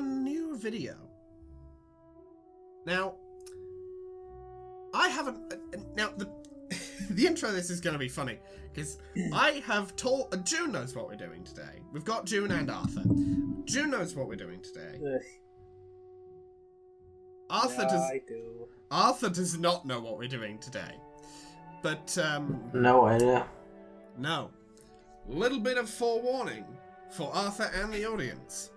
new video. Now, I haven't... Now, the intro of this is going to be funny, because I have told... June knows what we're doing today. We've got June and Arthur. June knows what we're doing today. Arthur does not know what we're doing today. But, no idea. No. Little bit of forewarning for Arthur and the audience.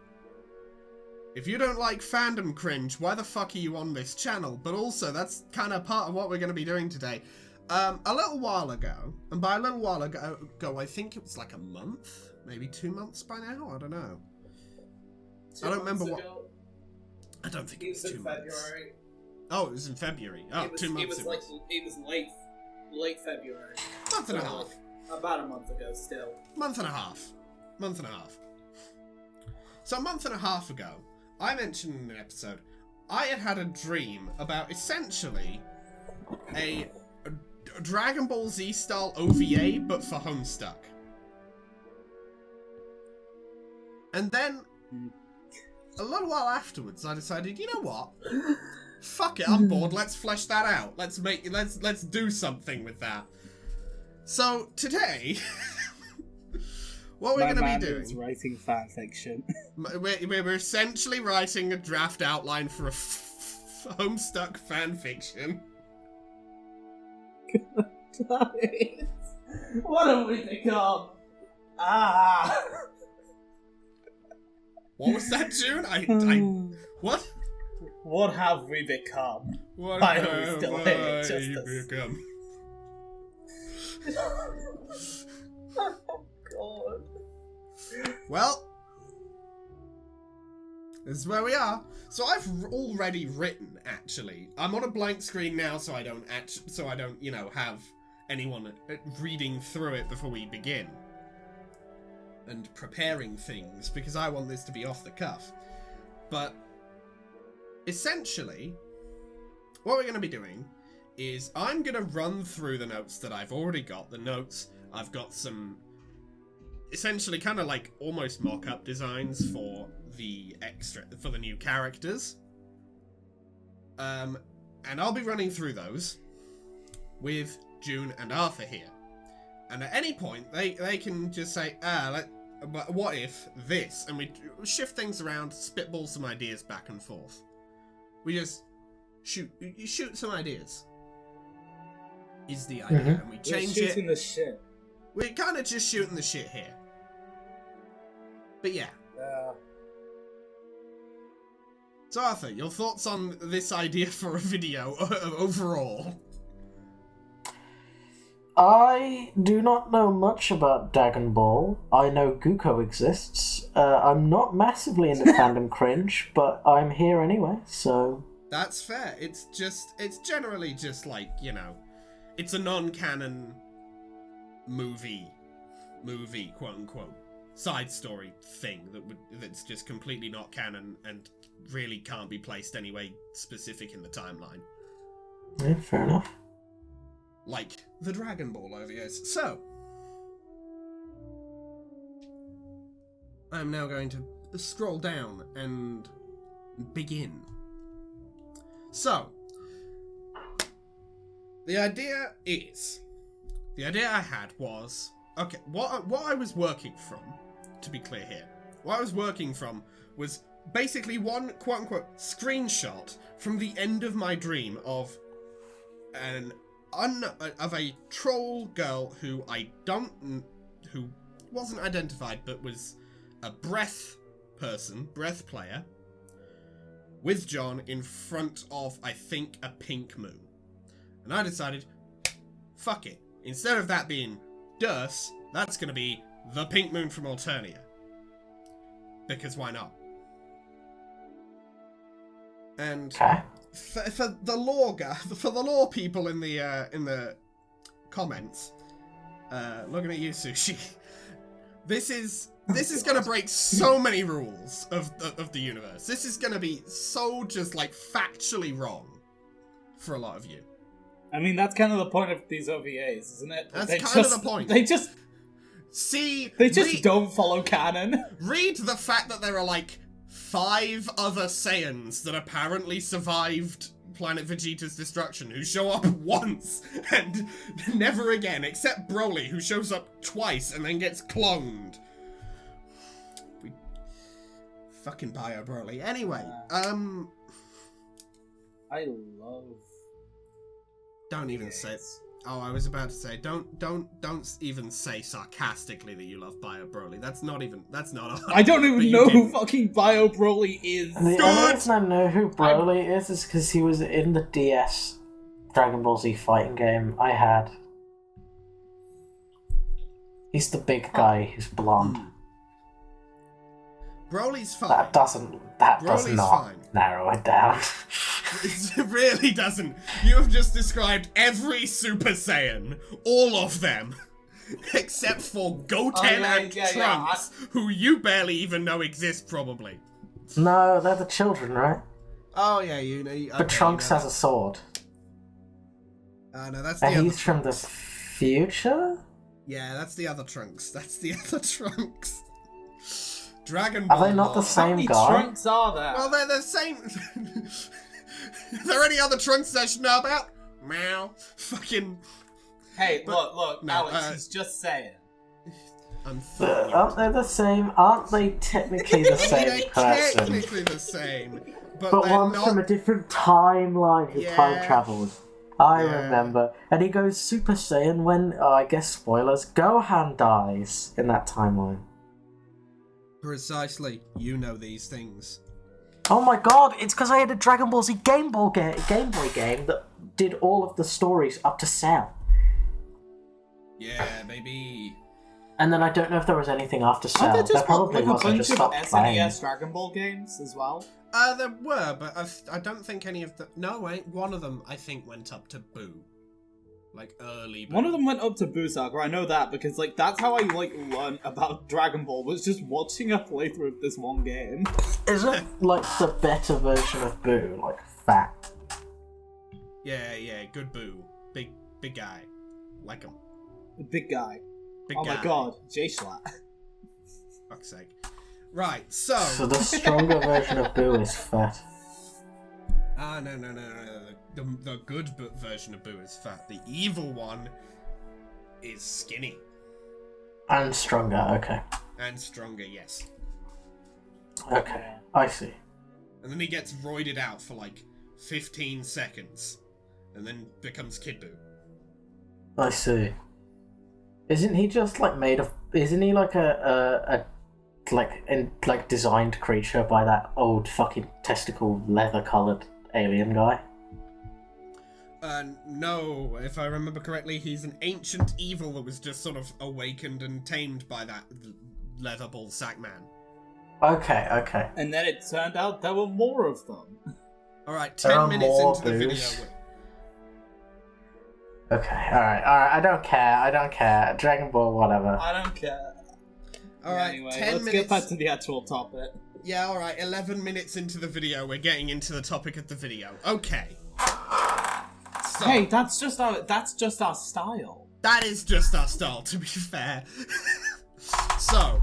If you don't like fandom cringe, why the fuck are you on this channel? But also, that's kind of part of what we're going to be doing today. A little while ago, and by a little while ago, I think it was like a month? Maybe 2 months by now? I don't know. I don't remember what... I don't think it was 2 months. February. Oh, it was in February. Oh, 2 months it was late February. Month and a half. About a month ago still. Month and a half. So a month and a half ago, I mentioned in an episode, I had a dream about essentially a Dragon Ball Z style OVA, but for Homestuck. And then, a little while afterwards, I decided, you know what? Fuck it, I'm bored. Let's flesh that out. Let's do something with that. So today, what we're going to be doing? Is writing fan fiction. We're essentially writing a draft outline for a Homestuck fan fiction. What have we become? Ah. What was that, June? What? What have we become? What Why have are we still here? Justice. become? Oh, God. Well, this is where we are. So I've already written. Actually, I'm on a blank screen now, so I don't, you know, have anyone reading through it before we begin and preparing things, because I want this to be off the cuff. But essentially, what we're going to be doing is I'm going to run through the notes that I've already got. The notes, I've got some essentially kind of like almost mock-up designs for the new characters. And I'll be running through those with June and Arthur here. And at any point, they can just say, but what if this? And we shift things around, spitball some ideas back and forth. We just shoot some ideas. Is the idea, and we change We're shooting the shit. We're kind of just shooting the shit here. But yeah. So Arthur, your thoughts on this idea for a video overall? I do not know much about Dragon Ball. I know Guko exists. I'm not massively into fandom cringe, but I'm here anyway, so... That's fair. It's generally just like, you know, it's a non-canon movie, quote-unquote, side story thing that's just completely not canon and really can't be placed anyway specific in the timeline. Yeah, fair enough. Like the Dragon Ball OVAs. So, I'm now going to scroll down and begin. So, the idea I had was, okay, what I was working from, to be clear here, what I was working from was basically one quote-unquote screenshot from the end of my dream of a troll girl who who wasn't identified but was a breath player, with John in front of, I think, a pink moon. And I decided, fuck it. Instead of that being Durst, that's going to be the pink moon from Alternia. Because why not? And for the lore people in the comments, looking at you, Sushi, this is gonna break so many rules of the universe. This is gonna be so just like factually wrong for a lot of you. I mean, that's kind of the point of these OVAs, isn't it? That's kind of the point. They just see. They just don't follow canon. Read the fact that there are like 5 other Saiyans that apparently survived Planet Vegeta's destruction, who show up once and never again, except Broly, who shows up twice and then gets cloned. Fucking Bio Broly. Anyway, I love... Don't even say it. Oh, I was about to say, don't even say sarcastically that you love Bio Broly. That's not. I don't even know who fucking Bio Broly is. The only reason I know who Broly is because he was in the DS Dragon Ball Z fighting game I had. He's the big guy who's blonde. Broly's fine. That does not fine. narrow it down. It really doesn't. You have just described every Super Saiyan, all of them, except for Goten and Trunks, who you barely even know exist, probably. No, they're the children, right? Oh yeah, you know. Okay, but Trunks has a sword. No, that's the and other he's from the Trunks. future? Yeah, that's the other Trunks. That's the other Trunks. Dragon Ball. Are they not the same How many guy? Trunks are there? Well, they're the same. Are there any other Trunks I should know about? Meow. Fucking. Hey, but- look, no, Alex, he's just saying. I'm Aren't they the same? Aren't they technically the same They're person? technically the same, but But they're one's not. from a different timeline who Yeah. time travels. I Yeah. remember. And he goes Super Saiyan when, I guess spoilers, Gohan dies in that timeline. Precisely. You know these things. Oh my god, it's because I had a Dragon Ball Z Game Boy game that did all of the stories up to Cell. Yeah, baby. And then I don't know if there was anything after Cell. Aren't there There probably like a was, I bunch just of stopped playing. SNES Dragon Ball games as well? There were, but I don't think any of the. No, wait. One of them I think went up to Boo. Like early. Boo. One of them went up to Boo Saga, I know that, because like that's how I learned about Dragon Ball, was just watching a playthrough of this one game. Is it like the better version of Boo? Like fat? Yeah, good Boo. Big guy. Like him. The big guy. Big Oh guy. my god, J-Slat. Fuck's sake. Right, so. So the stronger version of Boo is fat. No. The good version of Boo is fat. The evil one is skinny. And stronger, okay. And stronger, yes. Okay, I see. And then he gets roided out for like 15 seconds. And then becomes Kid Boo. I see. Isn't he just like made of? Isn't he like a designed creature by that old fucking testicle leather coloured alien guy? No, if I remember correctly, he's an ancient evil that was just sort of awakened and tamed by that leather ball sack man. Okay. And then it turned out there were more of them. Alright, There 10 are minutes more into the video. Boos. Okay, alright, I don't care. Dragon Ball, whatever. I don't care. Alright, Anyway, 10 let's minutes. get back to the actual topic. Yeah, alright, 11 minutes into the video, we're getting into the topic of the video. Okay. So, Hey, that's just our style. that is just our style, to be fair. So,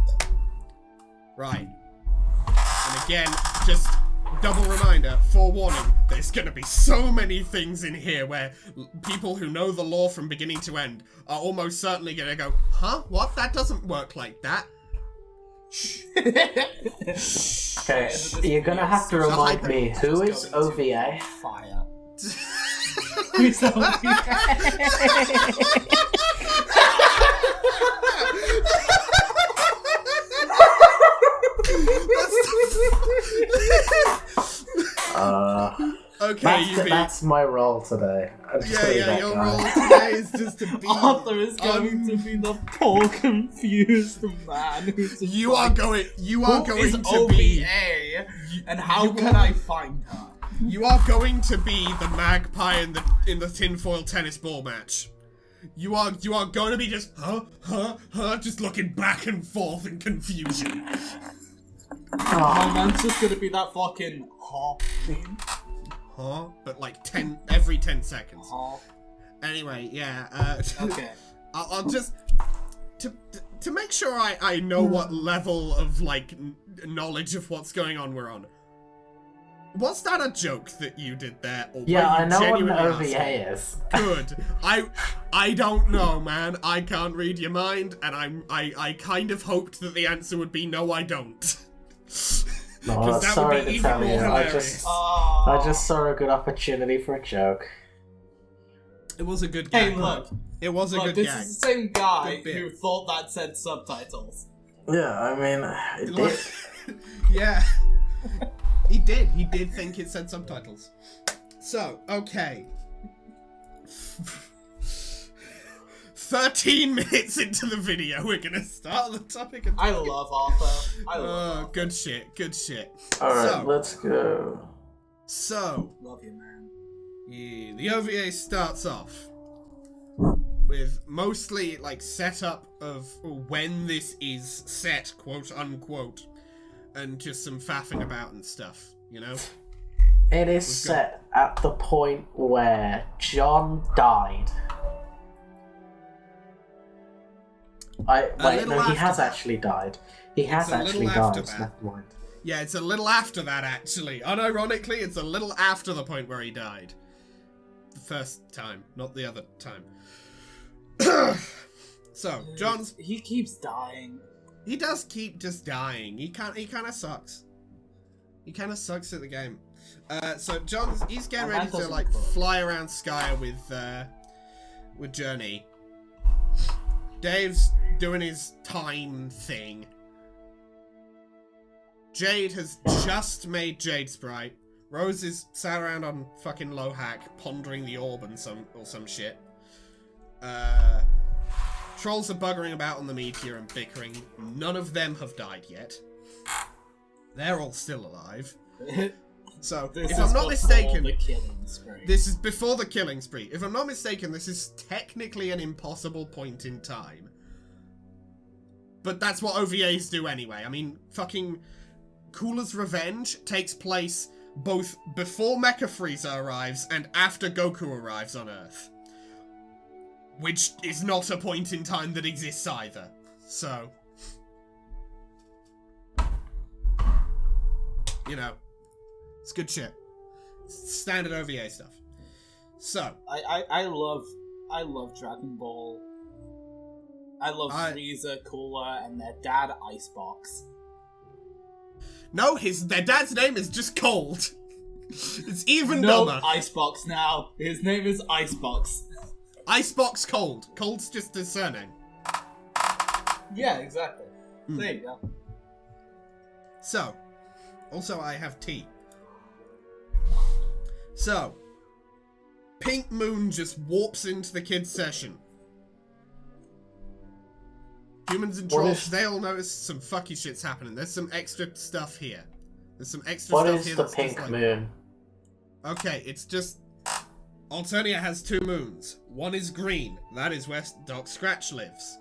right. And again, just double reminder, forewarning, there's gonna be so many things in here where people who know the lore from beginning to end are almost certainly gonna go, huh? What? That doesn't work like that. Okay, you're gonna have to remind me, who is OVA? Fire. Who's OVA? Okay, That's my role today. I'm just gonna be yeah, that your guy. role today is just to be. Arthur is going to be the poor confused man who's You are going to OVA, be. and how you can are- I find her? You are going to be the magpie in the tinfoil tennis ball match. You are going to be just just looking back and forth in confusion. My man's just gonna be that fucking thing. Huh? But like every 10 seconds. Huh? Anyway, yeah. Okay. I'll just to make sure I know what level of, like, knowledge of what's going on we're on. Was that a joke that you did there? Or Yeah, were you I know what an genuinely OVA asking? is. Good. I don't know, man. I can't read your mind, and I kind of hoped that the answer would be no, I don't. No, that sorry would be to even tell you. more I hilarious. just saw a good opportunity for a joke. It was a good gag. Hey, look. It was a good this gag. is the same guy Good bit. who thought that said subtitles. Yeah, I mean, it did. Yeah. He did. He did think it said subtitles. So, okay. 13 minutes into the video, we're gonna start the topic of... I love Arthur. I love Arthur. good shit, good shit. Alright, So- let's go. So, Love you, man. yeah, the OVA starts off with mostly, like, setup of when this is set, quote unquote, and just some faffing about and stuff, you know? It is set at the point where John died. Wait, no, he has actually died. He has a little actually after died. that. Never mind. Yeah, it's a little after that, actually. Unironically, it's a little after the point where he died. The first time, not the other time. So, John's... He keeps dying. He does keep just dying. He kind of sucks. He kind of sucks at the game. So he's getting Well, ready that to, like, doesn't work. fly around Skya with Journey. Dave's doing his time thing. Jade has just made Jade Sprite. Rose is sat around on fucking Lohack, pondering the orb and some shit. Trolls are buggering about on the meteor and bickering. None of them have died yet. They're all still alive. So, This if is I'm not before mistaken, the killing spree. this is before the killing spree. If I'm not mistaken, this is technically an impossible point in time. But that's what OVAs do anyway. I mean, fucking Cooler's Revenge takes place both before Mecha Frieza arrives and after Goku arrives on Earth. Which is not a point in time that exists either. So, you know, it's good shit. It's standard OVA stuff. So, I love Dragon Ball. I love Frieza, Cooler, and their dad Icebox. no, their dad's name is just Cold. It's even No, dumber. Icebox now. His name is Icebox. Icebox Cold. Cold's just his surname. Yeah, exactly. There you go. So, also I have tea. So, Pink Moon just warps into the kids' session. Humans and What trolls, is- they all notice some fucky shit's happening. There's some extra stuff here. There's some extra What stuff is here the that's just pink like... moon? Okay, it's just... Alternia has 2 moons. One is green. That is where Doc Scratch lives.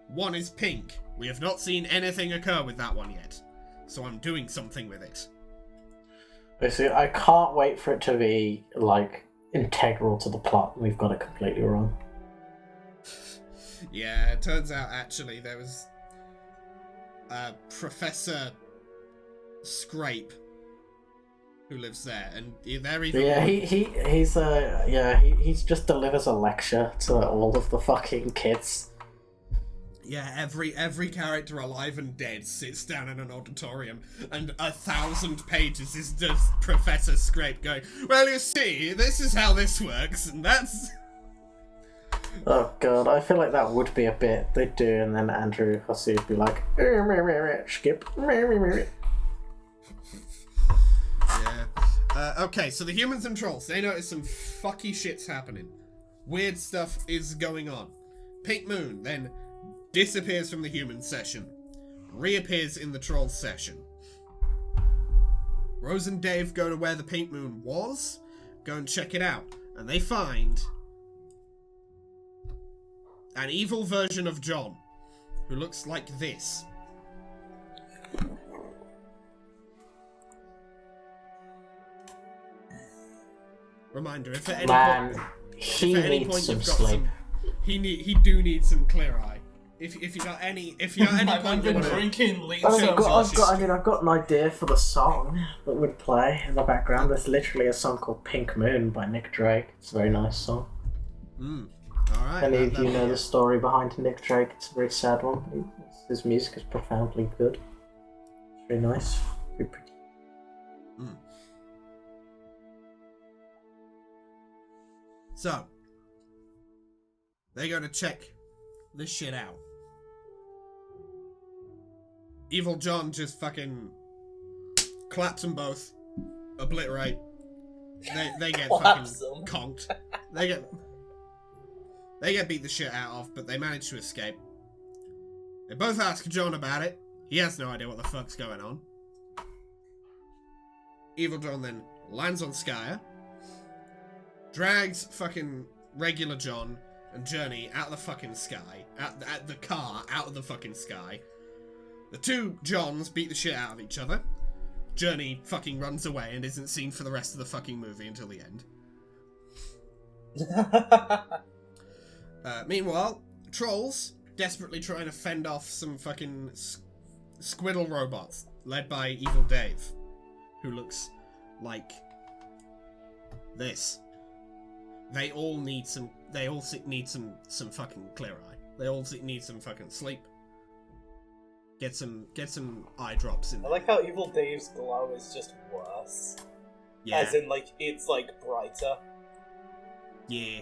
One is pink. We have not seen anything occur with that one yet. So I'm doing something with it. Basically, I can't wait for it to be, like, integral to the plot. We've got it completely wrong. Yeah, it turns out actually there was Professor Scrape who lives there, and they're even Yeah, he just delivers a lecture to all of the fucking kids. yeah, every character alive and dead sits down in an auditorium, and 1,000 pages is just Professor Scrape going, well, you see, this is how this works, and that's... Oh god, I feel like that would be a bit they do, and then Andrew Hussey would be like, skip. Yeah. Okay, so the humans and trolls, they notice some fucky shit's happening. Weird stuff is going on. Pink Moon then disappears from the human session, reappears in the troll session. Rose and Dave go to where the Pink Moon was, go and check it out, and they find an evil version of John, who looks like this. Reminder, if at any Man, point, he if at any needs point some you've got sleep. some, he do need some clear eye. if you got any I've been drinking Lisa. I've got an idea for the song that would play in the background. There's literally a song called Pink Moon by Nick Drake. It's a very nice song. Alright. Any of you know the story behind Nick Drake? It's a very sad one. His music is profoundly good. It's very nice. Very pretty. So, they're going to check this shit out. Evil John just fucking claps them both, obliterate. They get fucking conked. They get beat the shit out of, but they manage to escape. They both ask John about it. He has no idea what the fuck's going on. Evil John then lands on Skyer, drags fucking regular John and Journey out of the fucking sky, at the car out of the fucking sky. The two Johns beat the shit out of each other. Journey fucking runs away and isn't seen for the rest of the fucking movie until the end. Meanwhile, trolls desperately trying to fend off some fucking squiddle robots led by Evil Dave, who looks like this. They all need some fucking clear eye. They all need some fucking sleep. Get some eye drops in there. I like how Evil Dave's glow is just worse. Yeah. As in, like, it's, like, brighter. Yeah.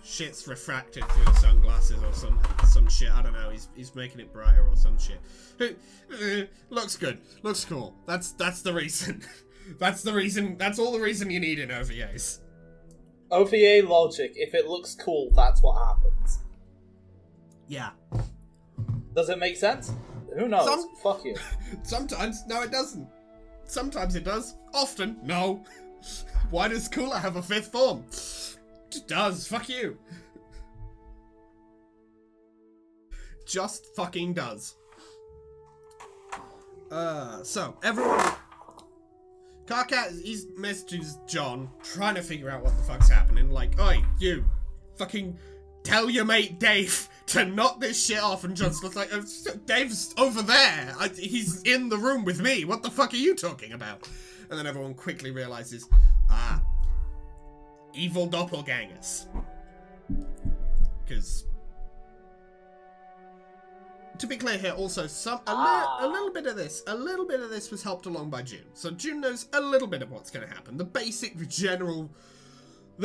Shit's refracted through the sunglasses or some shit. I don't know. He's making it brighter or some shit. Looks good. Looks cool. That's the reason. That's the reason. That's all the reason you need in OVAs. OVA logic. If it looks cool, that's what happens. Yeah. Does it make sense? Who knows? Fuck you. Sometimes, no, it doesn't. Sometimes it does. Often, no. Why does Cooler have a fifth form? Just does. Fuck you. Just fucking does. So, everyone... Carcat, he messages John, trying to figure out what the fuck's happening. Like, oi, you, fucking tell your mate Dave to knock this shit off. And John's just like, Dave's over there. He's in the room with me. What the fuck are you talking about? And then everyone quickly realizes, evil doppelgangers. Because, to be clear here, also a little bit of this was helped along by June. So June knows a little bit of what's going to happen. The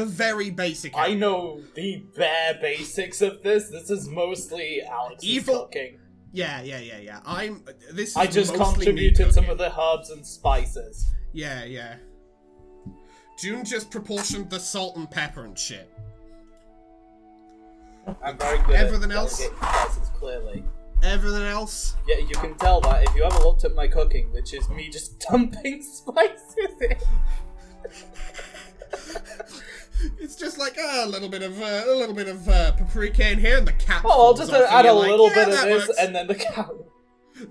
very basic. I know the bare basics of this. This is mostly Alex's cooking. Yeah. I just contributed some of the herbs and spices. Yeah. June just proportioned the salt and pepper and shit. I'm very good Everything at else? spices, clearly. Everything else? Yeah, you can tell that if you ever looked at my cooking, which is me just dumping spices in. It's just like a little bit of paprika in here, and the cat. Oh, I'll just add a little bit of this, works. and then the cat.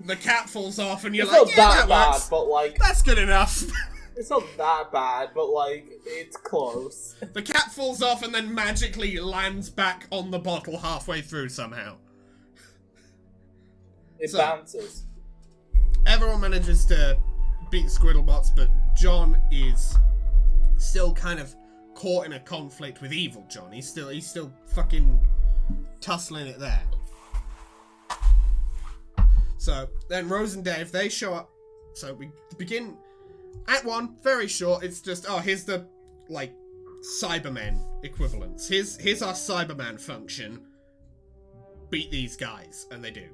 The cat falls off, and you're It's like, not yeah, that bad, works. but like That's good enough. it's not that bad, but like it's close. The cat falls off and then magically lands back on the bottle halfway through somehow. It bounces. Everyone manages to beat the Squiddlebots, but John is still kind of caught in a conflict with Evil John. He's still fucking tussling it there. So then Rose and Dave, they show up. So we begin Act 1, very short. It's just, here's the like Cybermen equivalents. Here's our Cyberman function. Beat these guys, and they do.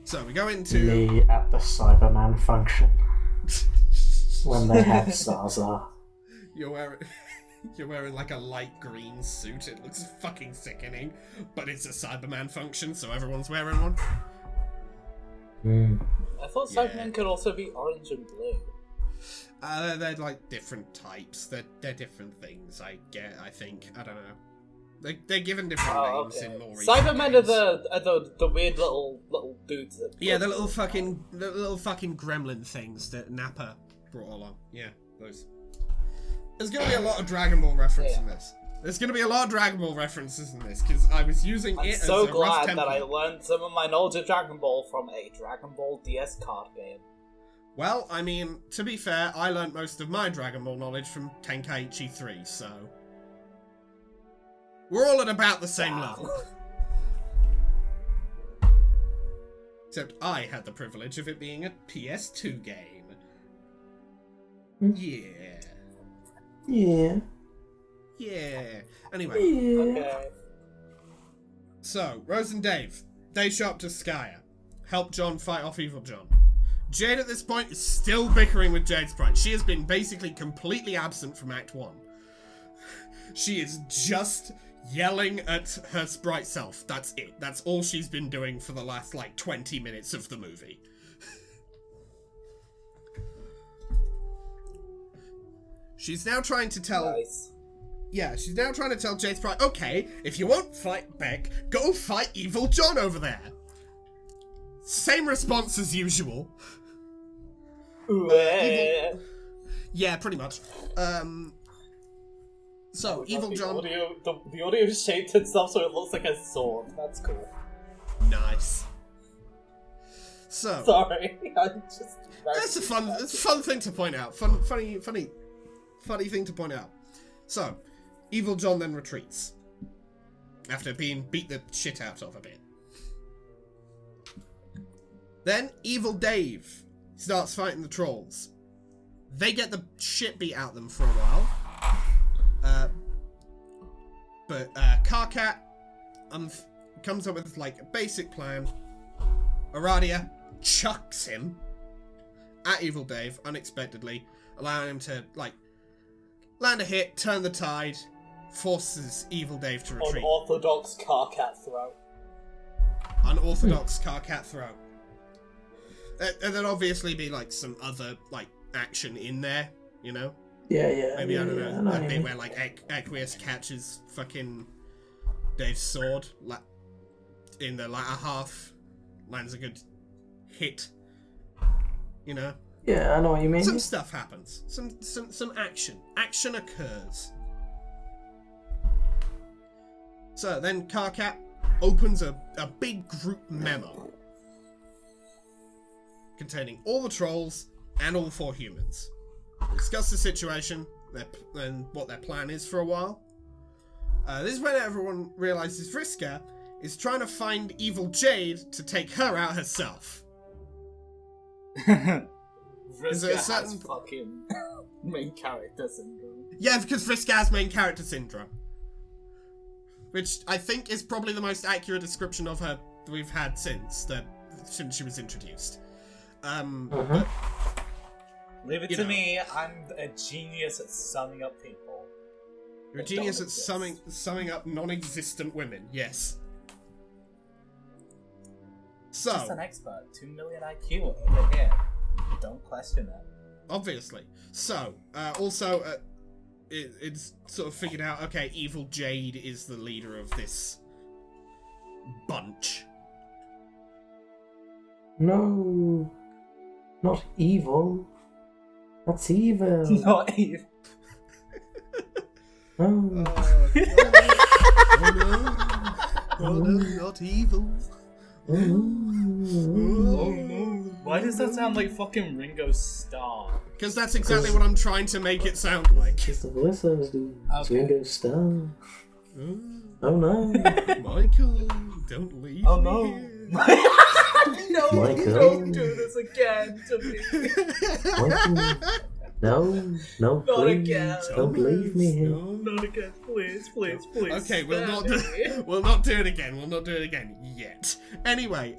So we go into me at the Cyberman function when they have Zaza. You're wearing like a light green suit. It looks fucking sickening, but it's a Cyberman function, so everyone's wearing one. I thought Cybermen could also be orange and blue. They're like different types. They're different things. I think. I don't know. They're given different names in more recent Cybermen games. are the weird little dudes that the little fucking gremlin things that Nappa brought along. Yeah, those. There's gonna be a lot of Dragon Ball reference in this. There's going to be a lot of Dragon Ball references in this, because I was using I'm it as so a rough glad template. that I learned some of my knowledge of Dragon Ball from a Dragon Ball DS card game. Well, I mean, to be fair, I learnt most of my Dragon Ball knowledge from Tenkaichi 3, so... We're all at about the same level. Except I had the privilege of it being a PS2 game. Yeah. Yeah. Yeah. Anyway. Yeah. Okay. So, Rose and Dave. They show up to Skya. Help John fight off Evil John. Jade at this point is still bickering with Jade's Pride. She has been basically completely absent from Act 1. She is just yelling at her sprite self. That's it. That's all she's been doing for the last, 20 minutes of the movie. She's now trying to tell... Nice. Yeah, she's now trying to tell Jade's Pride, okay, if you won't fight Beck, go fight Evil John over there. Same response as usual. Evil... Yeah, pretty much. So, Evil John... The audio is shaped itself so it looks like a sword. That's cool. Nice. So... Sorry, I'm just... It's a fun thing to point out. Funny thing to point out. So, Evil John then retreats. After being beat the shit out of a bit. Then, Evil Dave starts fighting the trolls. They get the shit beat out of them for a while. But Karkat comes up with a basic plan. Aradia chucks him at Evil Dave unexpectedly, allowing him to land a hit, turn the tide, forces Evil Dave to retreat. Unorthodox Karkat throw. Unorthodox Karkat throw. And then obviously be some other action in there, you know? Yeah. Maybe, I don't know, a bit where where Aqueous catches fucking Dave's sword in the latter half, lands a good hit, you know? Yeah, I know what you mean. Some stuff happens. Some action. Action occurs. So then Karkat opens a big group memo containing all the trolls and all 4 humans. Discuss the situation and what their plan is for a while. This is when everyone realizes Vriska is trying to find Evil Jade to take her out herself. Vriska certain... has fucking main character syndrome. Yeah, because Vriska has main character syndrome. Which I think is probably the most accurate description of her we've had since she was introduced. But, leave it to me, I'm a genius at summing up people. You're a genius at summing up non-existent women, yes. So, Just an expert, 2 million IQ over here. Don't question it. Obviously. So, it's sort of figured out, okay, Evil Jade is the leader of this bunch. No. Not evil. That's evil. Not even. No. Oh no, not evil. Oh, no. Why does that sound like fucking Ringo Starr? Because that's exactly what I'm trying to make it sound like. It's the voice I was doing. It's Okay. Ringo Starr. Oh no. Michael, don't leave Oh me no. here. No, Michael. don't do this again to me. Michael. No, Not please. again. Don't leave me here. No. Not again, please. Okay, we'll spare not me. we'll not do it again. We'll not do it again yet. Anyway,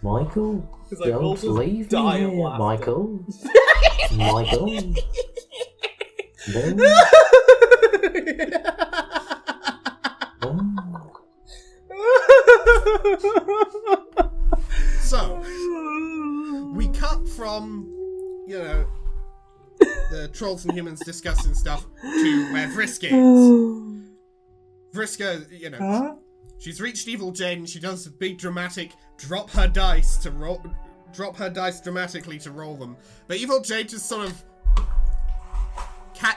Michael, 'Cause I will don't just leave die me of here, laughter. Michael. Michael. No. so we cut from, the trolls and humans discussing stuff to where Vriska is. Vriska, Huh? she's reached Evil Jade and she does a big dramatic drop her dice dramatically to roll them. But Evil Jade just sort of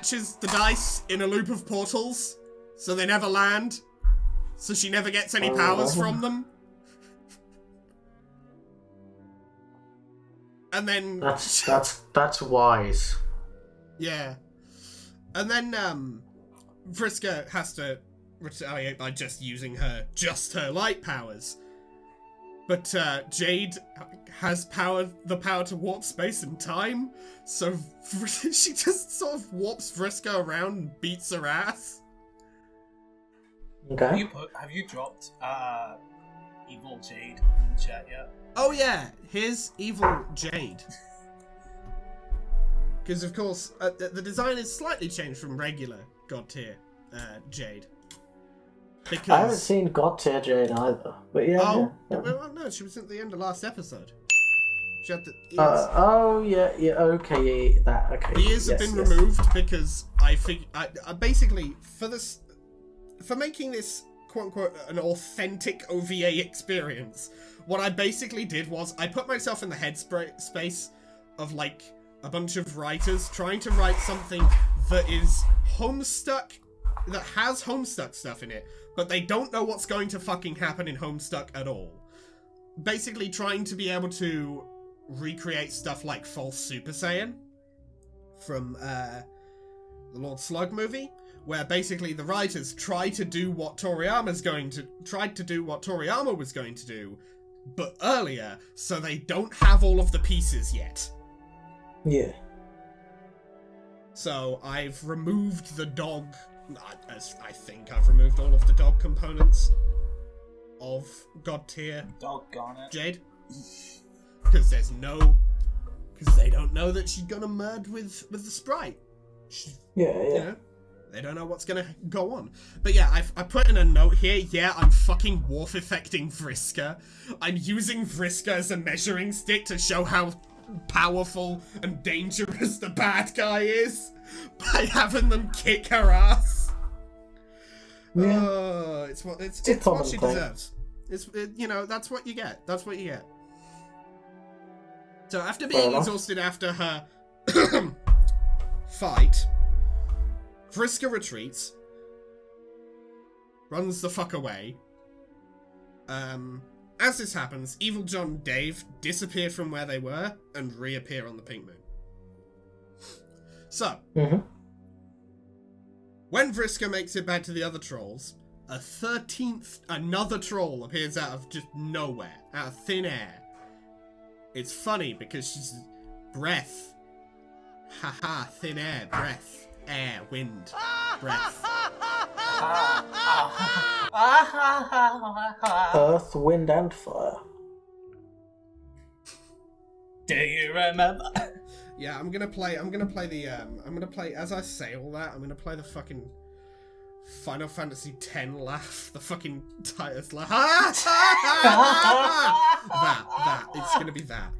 catches the dice in a loop of portals, so they never land, so she never gets any powers from them. And then that's wise. Yeah. And then Vriska has to retaliate by just using her light powers. But Jade has the power to warp space and time, so she just sort of warps Vriska around and beats her ass. Okay. Have you dropped Evil Jade in the chat yet? Oh yeah, here's Evil Jade. Because of course, the design is slightly changed from regular God tier Jade. Because... I haven't seen God tier Jade either, but yeah. Oh, yeah. well, no, she was at the end of last episode. She had the ears. Okay, that, okay. The ears have been removed because I basically, for making this, quote-unquote, an authentic OVA experience, what I basically did was, I put myself in the headspace of, like, a bunch of writers trying to write something that is Homestuck, that has Homestuck stuff in it, but they don't know what's going to fucking happen in Homestuck at all. Basically trying to be able to recreate stuff like False Super Saiyan from the Lord Slug movie, where basically the writers tried to do what Toriyama was going to do, but earlier, so they don't have all of the pieces yet. Yeah. So I've removed the dog. I think I've removed all of the dog components of God tier Doggone it. Jade. Because they don't know that she's gonna merge with the sprite. Yeah. You know, they don't know what's gonna go on. But yeah, I put in a note here. Yeah, I'm fucking warp effecting Vriska. I'm using Vriska as a measuring stick to show how powerful and dangerous the bad guy is by having them kick her ass. Yeah. It's what she thing. deserves. That's what you get. That's what you get. So after being exhausted after her fight, Vriska retreats, runs the fuck away. As this happens, Evil John and Dave disappear from where they were and reappear on the Pink Moon. So, when Vriska makes it back to the other trolls, another troll appears out of just nowhere, out of thin air. It's funny because she's breath. Haha, thin air, breath, air, wind, breath. Earth, wind, and fire. Do you remember? Yeah, I'm gonna play as I say all that, I'm gonna play the fucking Final Fantasy X laugh, the fucking Titus laugh. that, it's gonna be that.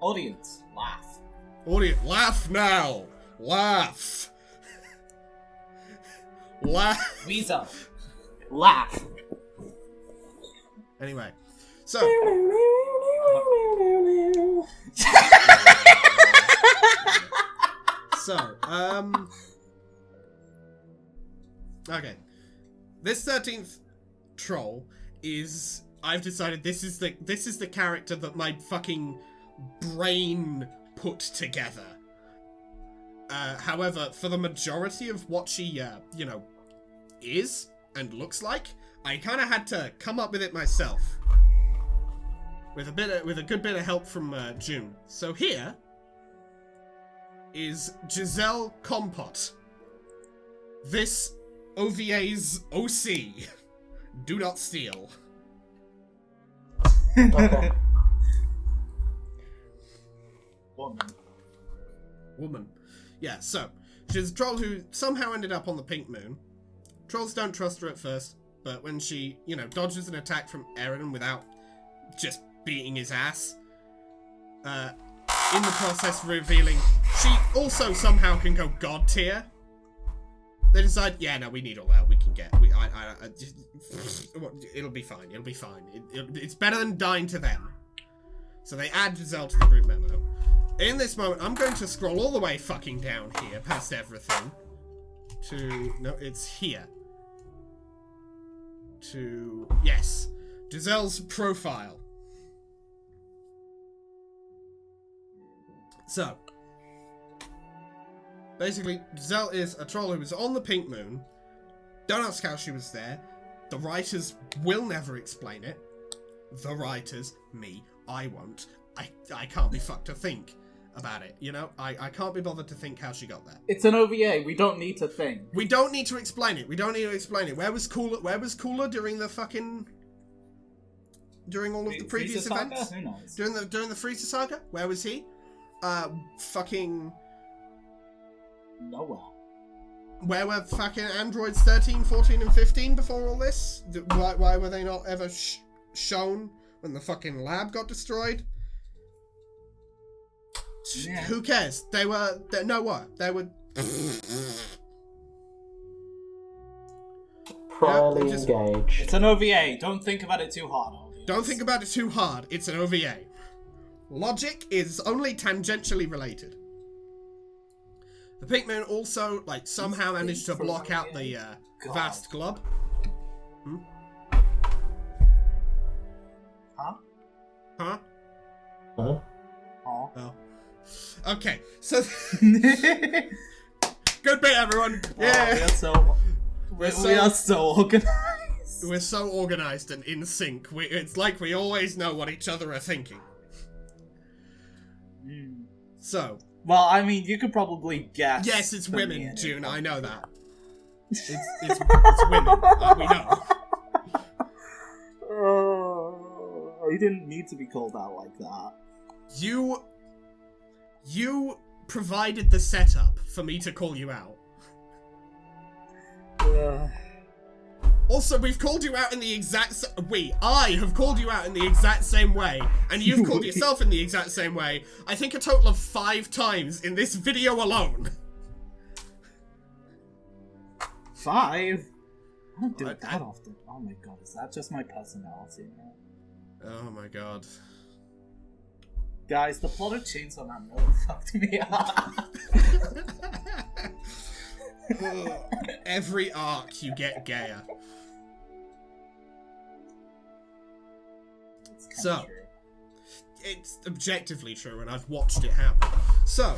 Audience, laugh. Audience, laugh now! Laugh! Laugh! Weasel, laugh. Anyway, so... Okay. This 13th troll is... I've decided this is the character that my fucking brain put together. However, for the majority of what she, is and looks like, I kind of had to come up with it myself. With a good bit of help from June. So here is Giselle Compote. This OVA's OC. Do not steal. Okay. Woman. Yeah, so, she's a troll who somehow ended up on the Pink Moon. Trolls don't trust her at first, but when she, dodges an attack from Eren without just beating his ass, in the process revealing she also somehow can go God tier, they decide, yeah, no, we need all the help we can get. It'll be fine. It'll be fine. It's better than dying to them. So they add Giselle to the group memo. in this moment, I'm going to scroll all the way fucking down here, past everything, to... No, it's here. To... Yes. Giselle's profile. So, basically, Giselle is a troll who was on the Pink Moon. Don't ask how she was there. The writers will never explain it. The writers, me, I won't. I can't be fucked to think about it, you know? I can't be bothered to think how she got there. It's an OVA, we don't need to think. We don't need to explain it. We don't need to explain it. Where was Cooler during the fucking... During all of the previous events? Who knows? During the Frieza saga? Where was he? Fucking... Nowhere. Where were fucking androids 13, 14, and 15 before all this? Why were they not ever shown when the fucking lab got destroyed? Yeah. Who cares? They were... No, what? They were... Properly just- engaged. It's an OVA, don't think about it too hard, audience. Don't think about it too hard. It's an OVA. Logic is only tangentially related. The Pink Moon also, like, somehow managed to block out the vast glob. Hmm? Huh? Huh? Huh? Huh? Oh. Okay, so... Good bit, everyone! Yeah! We are so organized. We're so organized and in sync. It's like we always know what each other are thinking. So... Well, I mean, you could probably guess. Yes, it's from women, the June, I know that. It's It's women, we know. You didn't need to be called out like that. You provided the setup for me to call you out. Also, we've called you out in the exact... I have called you out in the exact same way, and you've called yourself in the exact same way, I think a total of 5 times in this video alone. 5? I don't do it that often. Oh my god, is that just my personality, man? Oh my god. Guys, the plot of Chainsaw Man really fucked me up. Every arc you get gayer. So, True. it's objectively true, and I've watched it happen. So,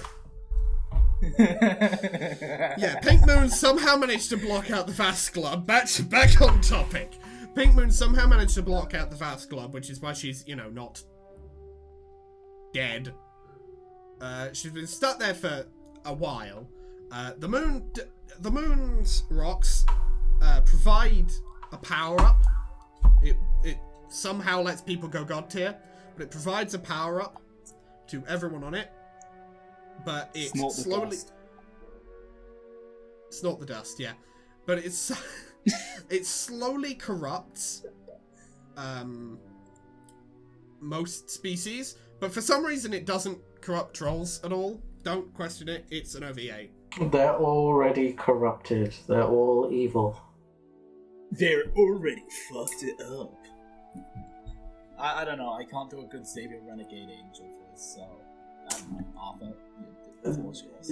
yeah, Pink Moon somehow managed to block out the Vast Glove. Back on topic. Pink Moon somehow managed to block out the Vast Glove, which is why she's, you know, not dead. She's been stuck there for a while. The moon's rocks provide a power-up. It somehow lets people go god tier, but it provides a power-up to everyone on it. But it slowly... Snort the dust, yeah. But it's it slowly corrupts most species, but for some reason it doesn't corrupt trolls at all. Don't question it, it's an OVA. They're already corrupted. They're all evil. They're already fucked it up. I don't know, I can't do a good Savior Renegade Angel voice, so I don't know, Arthur, the floor's yours.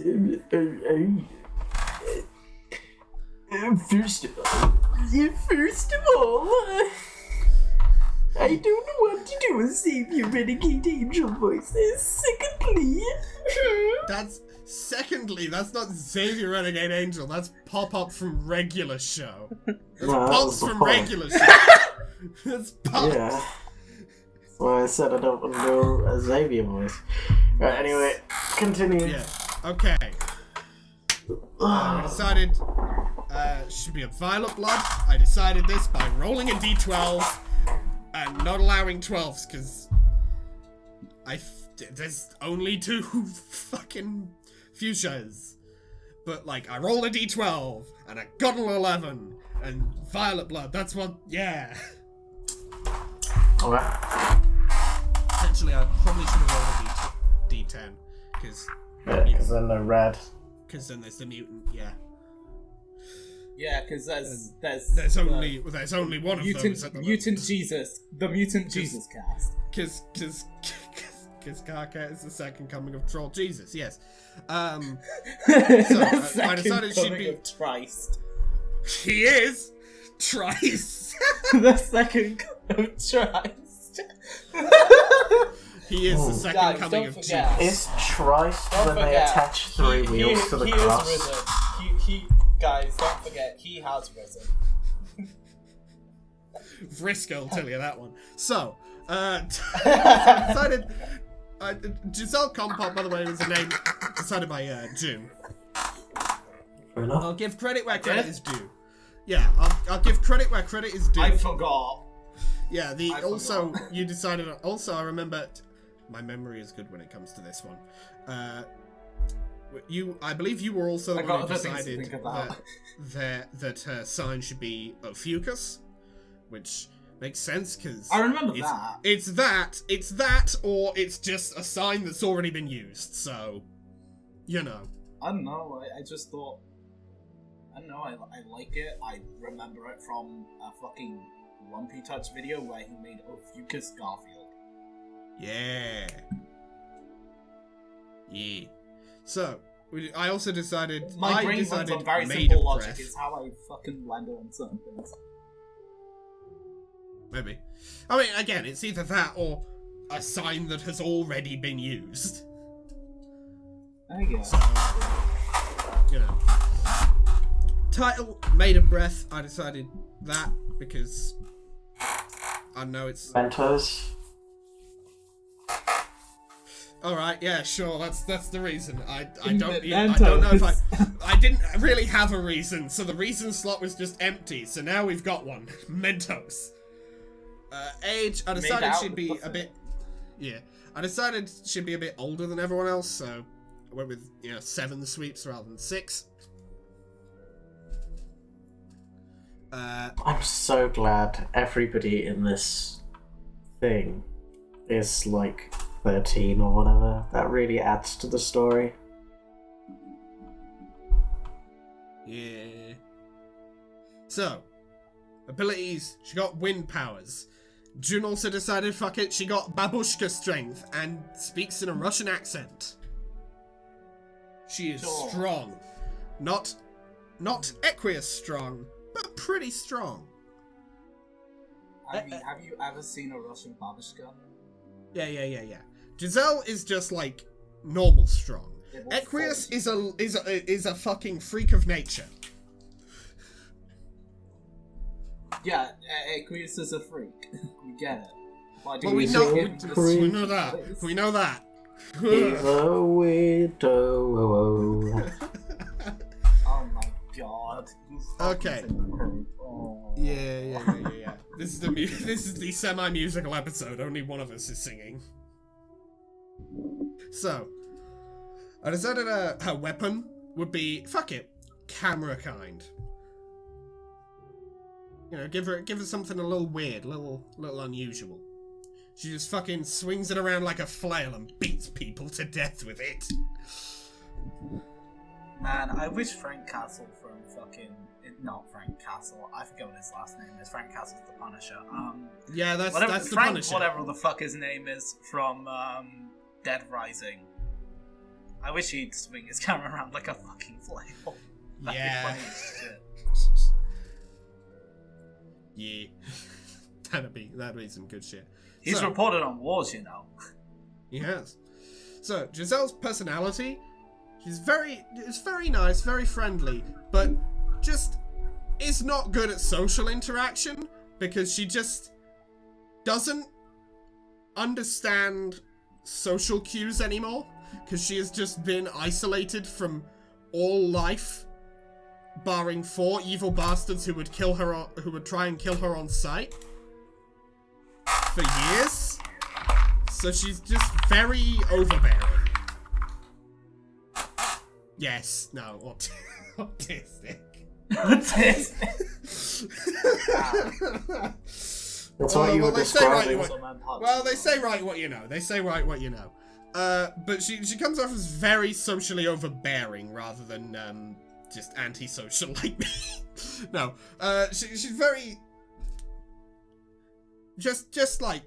First of all, I don't want to do a Savior Renegade Angel voice. Secondly, that's not Xavier Renegade Angel, that's Pop-Up from regular show. That's No, Pops that was from the point. regular show. That's Pops. Yeah. Well, I said I don't want to do a Xavier voice. Right, anyway, continue. Yeah, okay. We decided should be a Violet Blood. I decided this by rolling a d12 and not allowing 12s, because there's only 2 fucking fuchsias. But, like, I rolled a d12 and I got an 11 and Violet Blood, that's what, yeah. Alright. Essentially, I probably should have rolled a d10, because Because then they're red. then there's the mutant, yeah. Yeah, because There's only one of those at the Mutant Jesus, the Mutant Jesus cast. Because Karkat is the second coming of Troll Jesus, yes. I decided she'd be... Christ. He is! Trice! The second coming of Christ. He is the second Guys, coming don't of forget. Jesus. Is Trice Don't when they forget, attach three wheels to the he cross? is risen. He, guys, don't forget, he has risen. Vriska will tell you that one. So, decided... Giselle Compot, by the way, was a name decided by June. Fair enough. I'll give credit where credit is due. Yeah, I'll give credit where credit is due. I forgot. Yeah, I also forgot. you decided. Also, I remember. My memory is good when it comes to this one. I believe you were also the I one who got other things to decided think about. that her sign should be Ophiuchus, which makes sense because I remember that. It's that, or it's just a sign that's already been used. So, you know. I don't know. I just thought. I don't know. I like it. I remember it from a fucking Lumpy Touch video where he made Ophiuchus Garfield. Yeah. Yeah. So, I also decided... My brain runs decided on very Maid simple of logic. Breath. It's how I fucking land on certain things. Maybe. I mean, again, it's either that or a sign that has already been used. There you go. So, you know. Title, Maid of Breath, I decided that because I know it's... Mentos. Alright, yeah, sure, that's the reason. I In don't the I don't know if Mentos. I didn't really have a reason, so the reason slot was just empty, so now we've got one. Mentos. Age, I decided out she'd with be the a bit... Yeah. I decided she'd be a bit older than everyone else, so I went with, 7 sweeps rather than 6. I'm so glad everybody in this thing is like 13 or whatever. That really adds to the story. Yeah. So, abilities, she got wind powers. June also decided, fuck it, she got babushka strength and speaks in a Russian accent. She is Sure. strong. Not equus strong, but pretty strong. Have you ever seen a Russian babushka? Yeah. Giselle is just like normal strong. It will Equus fall. is a fucking freak of nature. Yeah, Aquarius is a freak. We get it. Why do Well, we you know, give him to the Freak. we sweet know that. place? We know that. He's a widow. Oh my god. He's Okay. fucking oh. Yeah. This is the semi-musical episode. Only one of us is singing. So, I decided her weapon would be, fuck it, camera kind. Give her something a little weird, a little unusual. She just fucking swings it around like a flail and beats people to death with it. Man, I wish Frank Castle from fucking... Not Frank Castle. I forget what his last name is. Frank Castle's the Punisher. Yeah, that's the Frank, Punisher. whatever the fuck his name is from Dead Rising. I wish he'd swing his camera around like a fucking flail. That'd Yeah. be funny as shit. Yeah. That'd be some good shit. He's So- reported on wars, you know. He has. So, Giselle's personality, it's very nice, very friendly, but just is not good at social interaction because she just doesn't understand social cues anymore because she has just been isolated from all life, barring 4 evil bastards who would try and kill her on sight for years. So she's just very overbearing. Yes, no, autistic. That's what you were they say right describing. they say right what you know. They say right what you know. But she comes off as very socially overbearing rather than just antisocial like me. No, she's very just like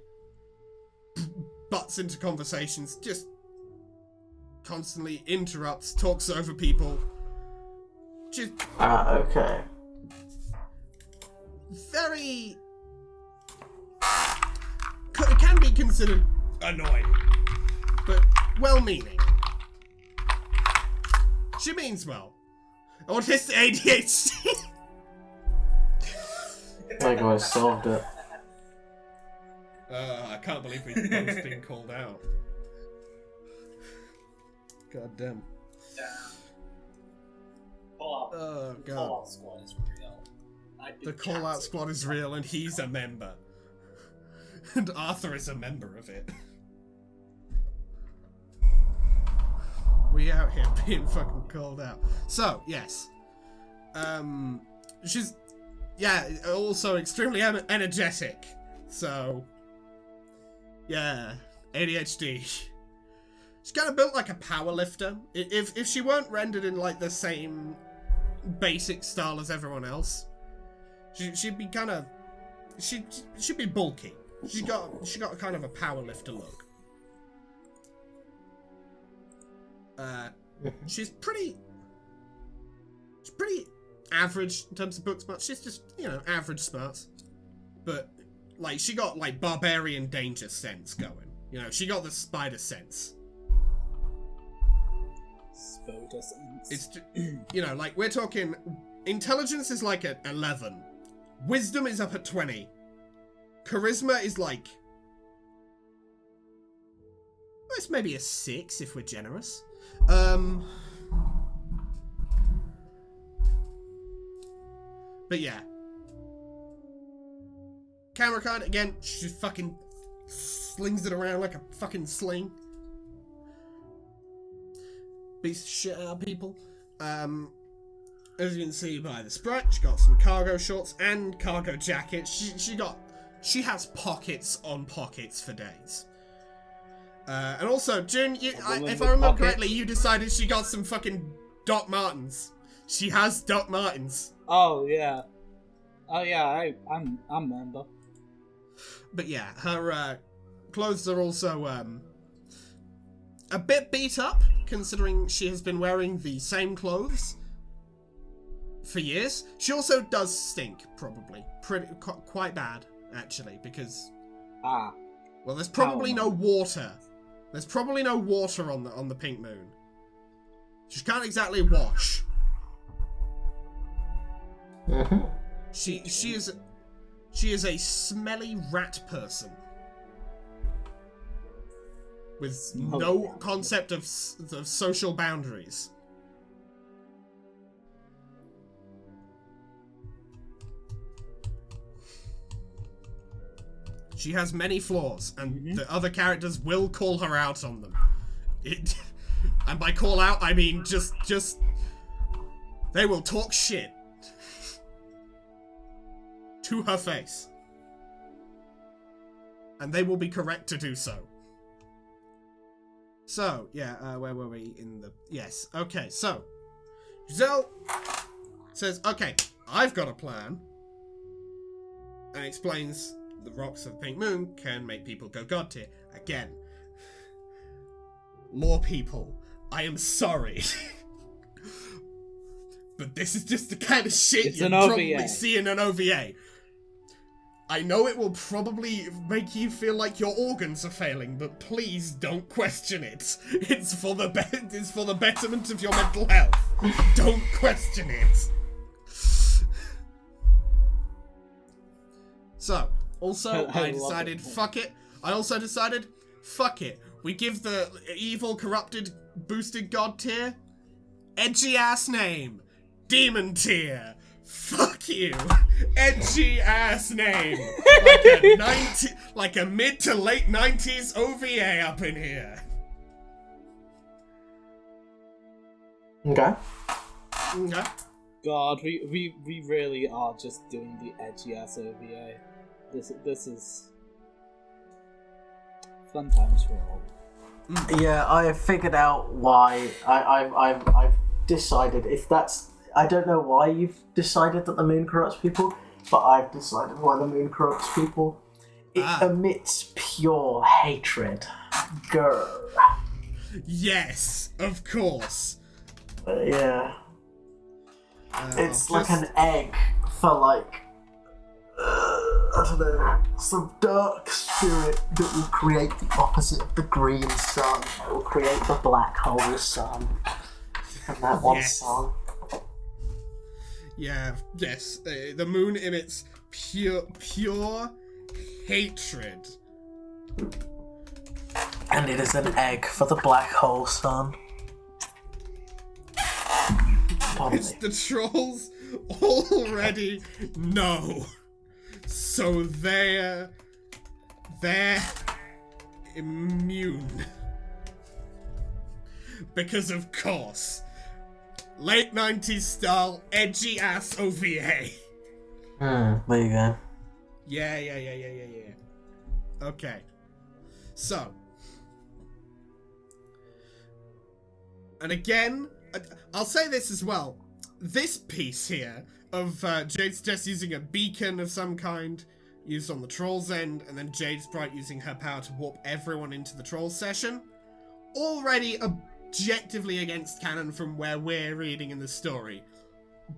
butts into conversations, just constantly interrupts, talks over people. Just okay. very... can be considered annoying, but well-meaning. She means well. Autistic ADHD. There you go, I solved it. I can't believe we've both been called out. God damn. Oh, God. Call-out squad is real. The call-out squad is real, and he's a member. And Arthur is a member of it. We out here being fucking called out. So, yes. She's, yeah, also extremely energetic. So, yeah, ADHD. She's kind of built like a power lifter. If she weren't rendered in like the same basic style as everyone else, she'd be kind of, she'd be bulky. She got kind of a power lifter look. She's pretty average in terms of book smarts. She's just, average smarts. But, like, she got, like, barbarian danger sense going. She got the spider sense. Spider sense. It's, like, we're talking, intelligence is, like, at 11. Wisdom is up at 20. Charisma is, like, it's maybe a 6 if we're generous. But yeah. Camera card, again, she just fucking slings it around like a fucking sling. Beats the shit out of people. As you can see by the sprite, she got some cargo shorts and cargo jackets. She has pockets on pockets for days. And also, June, if I remember correctly, you decided she got some fucking Doc Martens. She has Doc Martens. Oh yeah, I'm a member. But yeah, her clothes are also a bit beat up, considering she has been wearing the same clothes for years. She also does stink, probably quite bad, actually, because well, there's probably no water. There's probably no water on the pink moon. She can't exactly wash. Mm-hmm. She is a smelly rat person with no concept of social boundaries. She has many flaws, and the other characters will call her out on them. And by call out, I mean just they will talk shit to her face. And they will be correct to do so. So, yeah, where were we in the... Yes, okay, so Giselle says, okay, I've got a plan. And explains the rocks of the pink moon can make people go god tier. Again. More people. I am sorry. But this is just the kind of shit you probably see in an OVA. I know it will probably make you feel like your organs are failing, but please don't question it. It's for the betterment of your mental health. Don't question it. So, also, I decided, fuck it. I also decided, fuck it. We give the evil, corrupted, boosted god tier edgy ass name. Demon tier. Fuck you. Edgy ass name. Like a mid to late 90s OVA up in here. Okay. Okay. God, we really are just doing the edgy ass OVA. This is fun times for all. Yeah, I have figured out why. I've decided if that's. I don't know why you've decided that the moon corrupts people, but I've decided why the moon corrupts people. It emits pure hatred. Grr. Yes, of course. Yeah. It's like an egg for like, I don't know, some dark spirit that will create the opposite of the green sun. It will create the black hole sun. And that one song. Yeah, yes. The moon emits pure hatred. And it is an egg for the black hole sun. It's the trolls already know. So they're immune. Because of course. Late 90s style, edgy ass OVA. There you go. Yeah. Okay. So. And again, I'll say this as well. This piece here of Jade's just using a beacon of some kind used on the troll's end, and then Jade's Bright using her power to warp everyone into the troll session. Already objectively against canon from where we're reading in the story,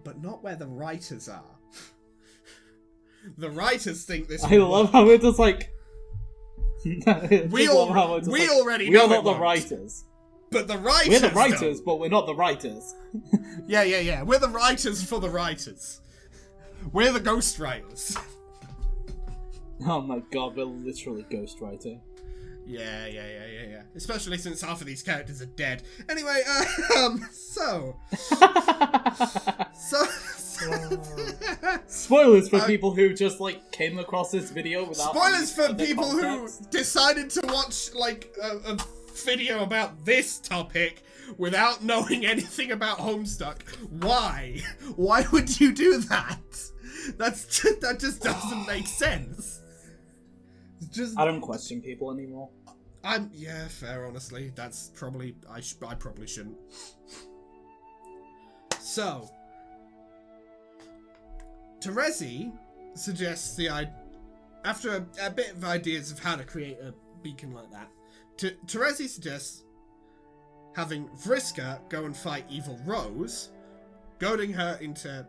but not where the writers are. The writers think this. I love how it just like. We already know we are not the won't. writers. But the writers. We're the writers, but we're not the writers. Yeah. We're the writers for the writers. We're the ghost writers. Oh my god, we're literally ghostwriting. Yeah. Especially since half of these characters are dead. Anyway, so Spoilers for people who just like came across this video without. Spoilers for the people context. who decided to watch like a video about this topic without knowing anything about Homestuck. Why? Why would you do that? That just doesn't make sense. I don't question people anymore. Yeah, fair. Honestly, that's probably I probably shouldn't. So, Terezi suggests after a bit of ideas of how to create a beacon like that. Terezi suggests having Vriska go and fight Evil Rose, goading her into,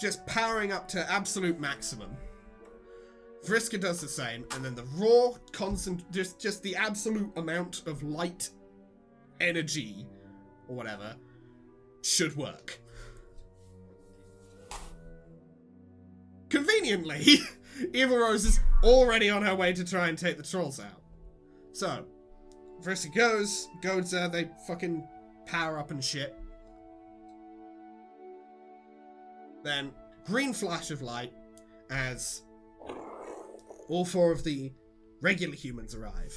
just powering up to absolute maximum. Vriska does the same, and then the raw, just the absolute amount of light energy, or whatever, should work. Conveniently, Evil Rose is already on her way to try and take the trolls out. So, Vriska goads her, they fucking power up and shit. Then, green flash of light as all four of the regular humans arrive.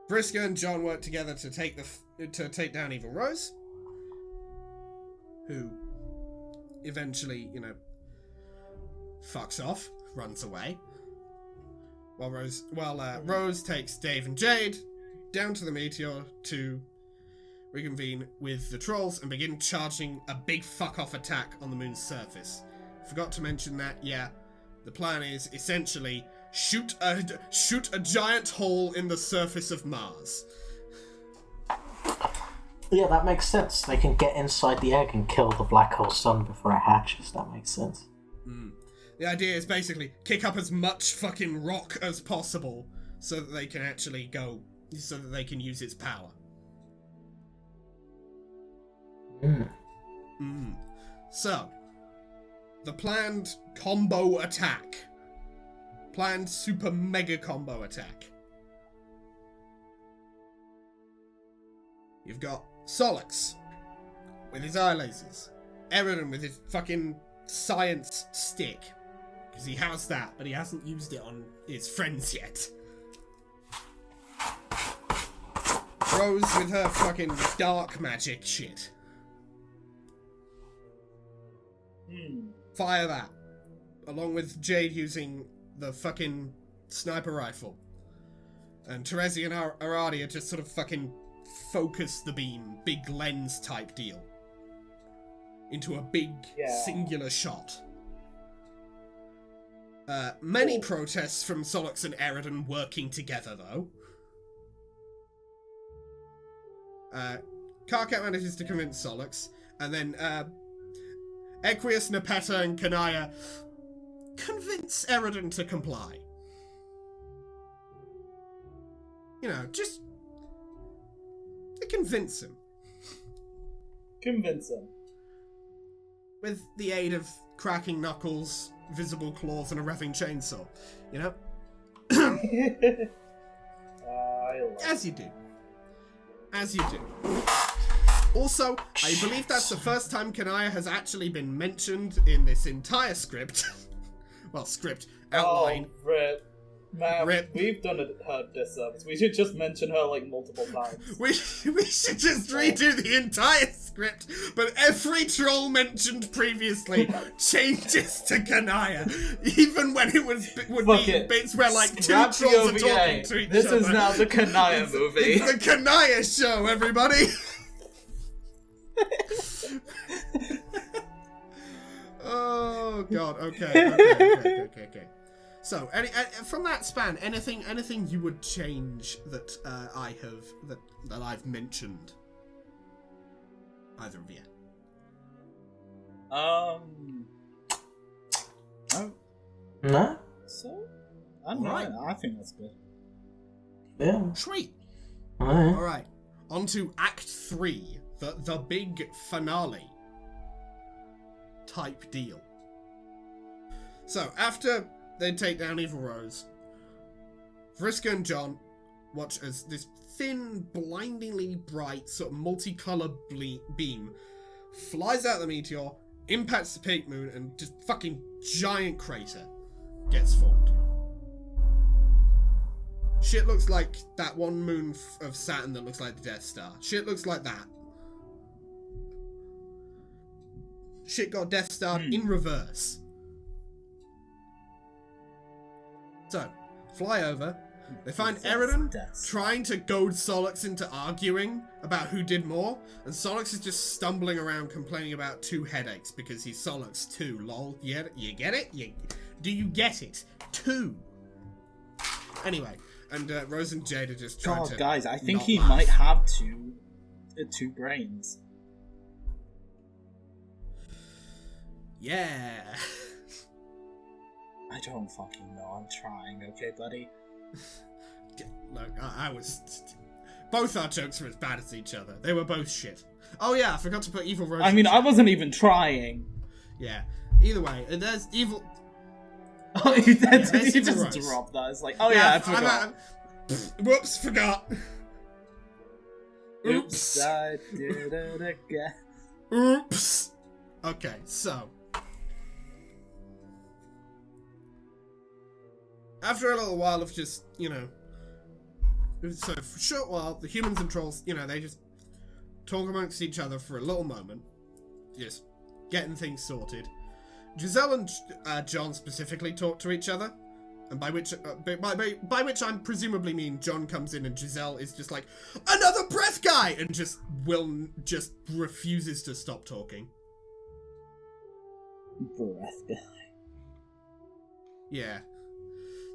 Vriska and John work together to take down Evil Rose, who eventually, fucks off, runs away. While Rose takes Dave and Jade down to the meteor to reconvene with the trolls and begin charging a big fuck-off attack on the moon's surface. Forgot to mention that, the plan is essentially shoot a giant hole in the surface of Mars. Yeah, that makes sense. They can get inside the egg and kill the black hole sun before it hatches. That makes sense. The idea is basically kick up as much fucking rock as possible so that they can actually so that they can use its power. So, the planned combo attack. Planned super mega combo attack. You've got Solix with his eye lasers. Eridan with his fucking science stick. Because he has that, but he hasn't used it on his friends yet. Rose with her fucking dark magic shit. Fire that. Along with Jade using the fucking sniper rifle. And Terezi and Aradia just sort of fucking focus the beam, big lens type deal. Into a big singular shot. Many protests from Solix and Eridan working together, though. Karkat manages to convince Solix, and then Equius, Nepeta, and Kanaya convince Eridan to comply. You know, just to convince him. Convince him. With the aid of cracking knuckles, visible claws, and a revving chainsaw. You know? As you do. As you do. Also, I believe that's the first time Kanaya has actually been mentioned in this entire script. Well, script. Outline. Oh, Rip. Man, Rip. We've done her disservice. We should just mention her, like, multiple times. We should just redo the entire script, but every troll mentioned previously changes to Kanaya, even when it would be bits where, like, Scrap two trolls OVA. are talking to each This other. is now the Kanaya movie. It's the Kanaya show, everybody! Oh, God, okay. So, from that span, anything you would change that that I've mentioned? Either of you? No? So, I don't know. Right. I think that's good. Yeah. Sweet. Alright. All right. On to Act 3, the big finale type deal. So, after they take down Evil Rose, Vriska and John watch as this thin, blindingly bright, sort of multicolored beam flies out of the meteor, impacts the pink moon, and just fucking giant crater gets formed. Shit looks like that one moon of Saturn that looks like the Death Star. Shit looks like that. Shit got Death Star in reverse. So, fly over. They find Eridan trying to goad Solix into arguing about who did more, and Solix is just stumbling around complaining about 2 headaches because he's Solix 2. Lol. You get it? Do you get it? 2. Anyway, and Rose and Jade are just trying to. Guys, I think not he laugh. might have two brains. Yeah. I don't fucking know. I'm trying, okay, buddy? Look, I was. Both our jokes were as bad as each other. They were both shit. Oh yeah, I forgot to put Evil Rose. I mean, I wasn't even trying. Yeah. Either way, and there's Evil. Oh, he there's just Evil Rose. dropped that. It's like, oh yeah, I forgot. Whoops, forgot. Oops, I did it again. Oops. Okay, so. After a little while of just, so for a short while, the humans and trolls, they just talk amongst each other for a little moment, just getting things sorted. Giselle and John specifically talk to each other, and by which I presumably mean John comes in and Giselle is just like, another breath guy, and just refuses to stop talking. Breath guy. Yeah.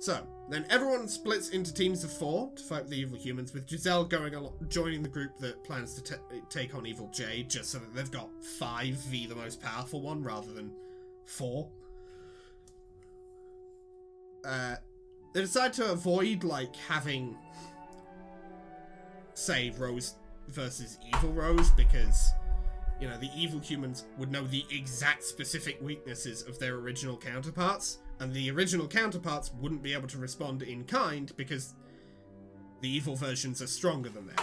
So, then everyone splits into teams of 4 to fight the evil humans, with Giselle joining the group that plans to take on evil Jade, just so that they've got 5 v the most powerful one, rather than 4. They decide to avoid, having, say, Rose versus evil Rose, because, the evil humans would know the exact specific weaknesses of their original counterparts, and the original counterparts wouldn't be able to respond in kind because the evil versions are stronger than them.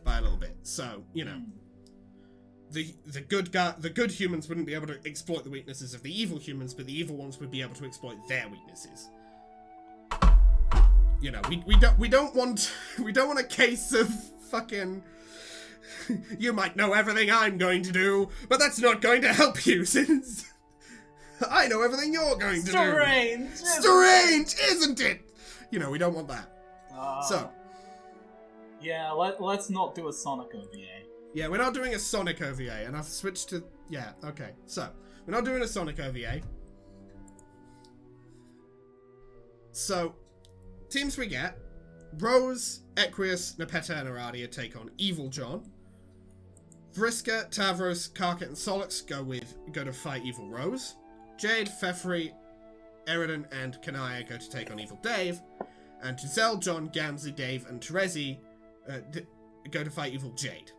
By a little bit. So, the good humans wouldn't be able to exploit the weaknesses of the evil humans, but the evil ones would be able to exploit their weaknesses. We don't want a case of fucking you might know everything I'm going to do, but that's not going to help you since I know everything you're going to do. Strange, isn't it? We don't want that. So. Yeah, let's not do a Sonic OVA. Yeah, we're not doing a Sonic OVA, and I've switched to... Yeah, okay. So, We're not doing a Sonic OVA. So, teams we get. Rose, Equius, Nepeta, and Aradia take on Evil John. Vriska, Tavros, Karkat, and Solix go to fight Evil Rose. Jade, Fefri, Eridan, and Kanaya go to take on Evil Dave. And Giselle, John, Gamzee, Dave, and Terezi go to fight Evil Jade.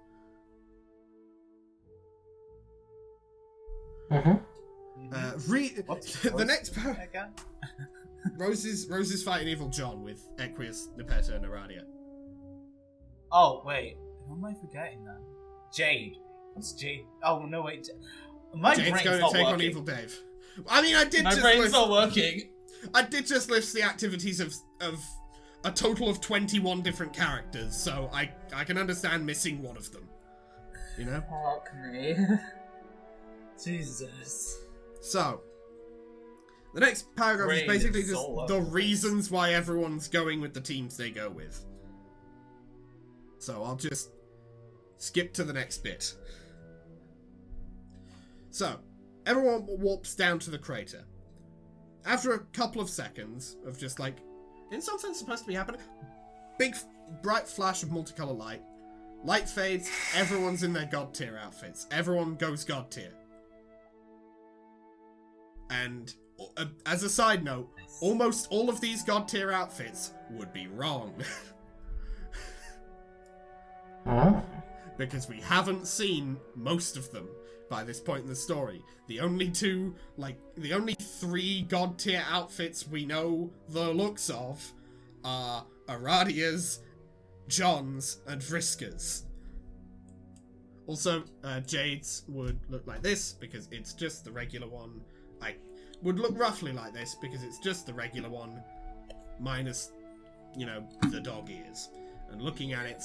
The next again? Rose is fighting Evil John with Equius, Nepeta, and Aradia. Oh, wait. Who am I forgetting then? Jade. What's Jade? Oh, no, wait. My Jade's brain's going to not take working. on Evil Dave. I mean, I did My just brain's list, not working. I did just list the activities of a total of 21 different characters, so I can understand missing one of them. You know? Fuck me. Jesus. So, the next paragraph is Brain basically is just all over the the place. reasons why everyone's going with the teams they go with. So I'll just skip to the next bit. So, everyone warps down to the crater. After a couple of seconds of just like, in some sense supposed to be happening, big bright flash of multicolored light. Light fades, everyone's in their god tier outfits. Everyone goes god tier. And as a side note, almost all of these god tier outfits would be wrong. Because we haven't seen most of them by this point in the story. The only three god tier outfits we know the looks of are Aradia's, John's, and Vriska's. Also, Jade's would look like this because it's just the regular one. Would look roughly like this because it's just the regular one, minus, the dog ears. And looking at it,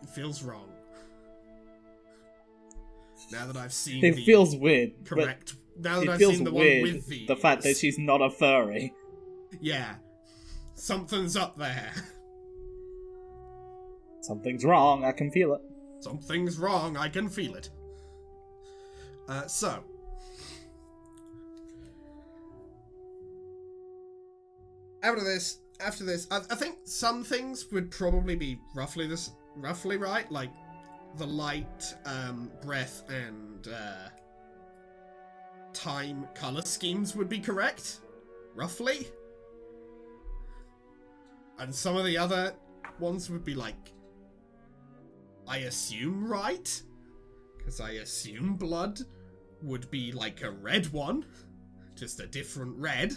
it feels wrong. Now that I've seen It feels weird. correct. Now that It I've feels seen the one weird, with the the fact that ears. she's not a furry. Yeah, something's up there. Something's wrong, I can feel it. Something's wrong. I can feel it. So. After this, I think some things would probably be roughly right, like the light, breath, and time color schemes would be correct, roughly. And some of the other ones would be like, I assume right, because I assume blood would be like a red one, just a different red.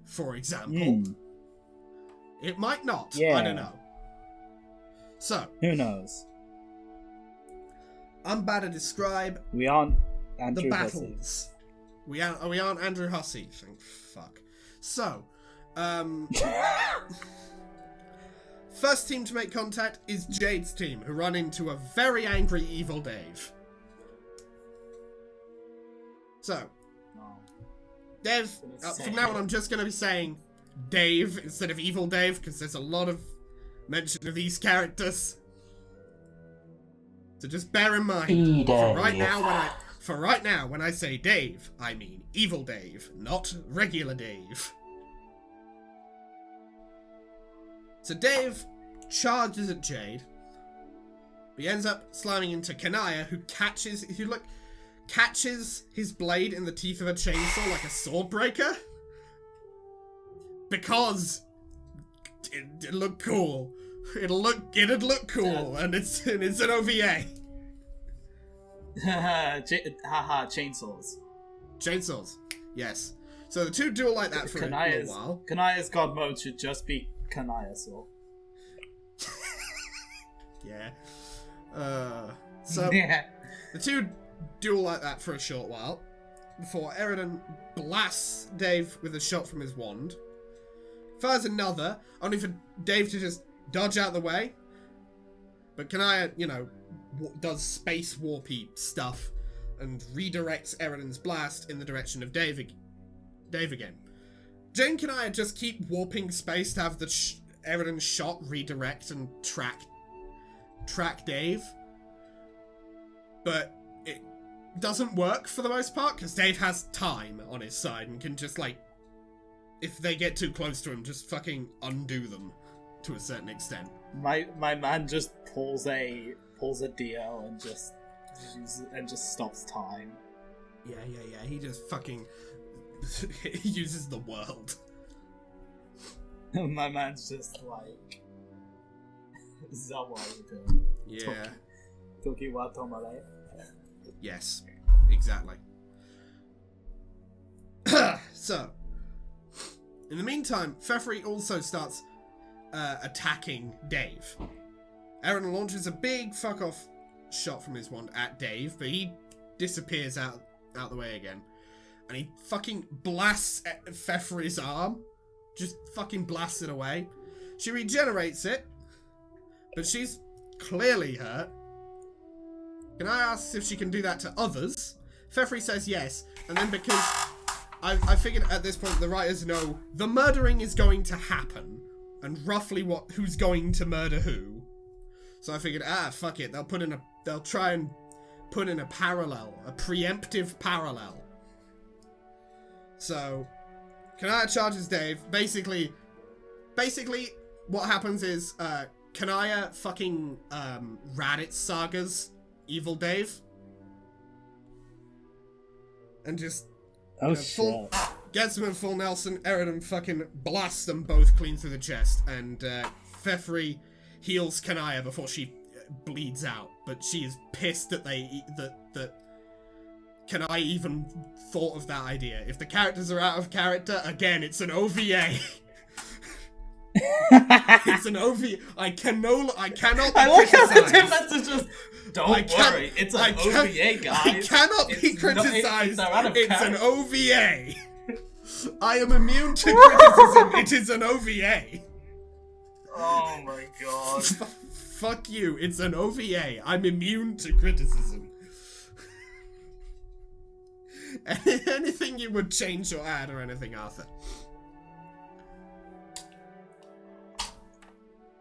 For example. It might not. Yeah. I don't know. So. Who knows? I'm bad to describe We aren't the Andrew Hussey. battles. We aren't Andrew Hussey. Thank fuck. So. First team to make contact is Jade's team, who run into a very angry Evil Dave. So. Dave, from now on I'm just going to be saying Dave instead of Evil Dave, because there's a lot of mention of these characters. So just bear in mind, for right now when I say Dave, I mean Evil Dave, not regular Dave. So Dave charges at Jade, but he ends up slamming into Kanaya, who catches his blade in the teeth of a chainsaw like a sword breaker. Because it looked cool. It'd look cool, and it's an OVA. Haha, chainsaws. Chainsaws, yes. So the two duel like that for a little while. Kanaya's god mode should just be Kanaya Saw. Yeah. So Yeah. the two duel like that for a short while before Eridan blasts Dave with a shot from his wand. Fires another, only for Dave to just dodge out the way. But Kanaya, does space warpy stuff and redirects Eridan's blast in the direction of Dave again. Jane and Kanaya just keep warping space to have the Eridan's shot redirect and track Dave. But doesn't work for the most part, because Dave has time on his side and can just, like, if they get too close to him, just fucking undo them to a certain extent. My man just pulls a DL and just stops time. Yeah. He just fucking uses the world. My man's just like, is that what we're doing? Yeah. Toki wa tomare. Yes, exactly. So, in the meantime, Fefri also starts attacking Dave. Aaron launches a big fuck-off shot from his wand at Dave, but he disappears out the way again. And he fucking blasts at Fefri's arm. Just fucking blasts it away. She regenerates it, but she's clearly hurt. Can I ask if she can do that to others? Fefri says yes, and then because I figured at this point the writers know the murdering is going to happen, and roughly who's going to murder who. So I figured, fuck it, they'll try and put in a parallel, a preemptive parallel. So, Kanaya charges Dave. Basically, what happens is, Kanaya fucking, Raditz sagas Evil Dave. And just, gets him in full Nelson, Eridan fucking blasts them both clean through the chest, and, Fefri heals Kanaya before she bleeds out, but she is pissed that that Kanaya even thought of that idea. If the characters are out of character, again, it's an OVA. It's an OVA. I cannot I like how the difference is just, don't worry, it's an OVA, guys. I cannot be criticized. It's an OVA. I am immune to criticism. It is an OVA. Oh my god. Fuck you, it's an OVA. I'm immune to criticism. Anything you would change or add or anything, Arthur?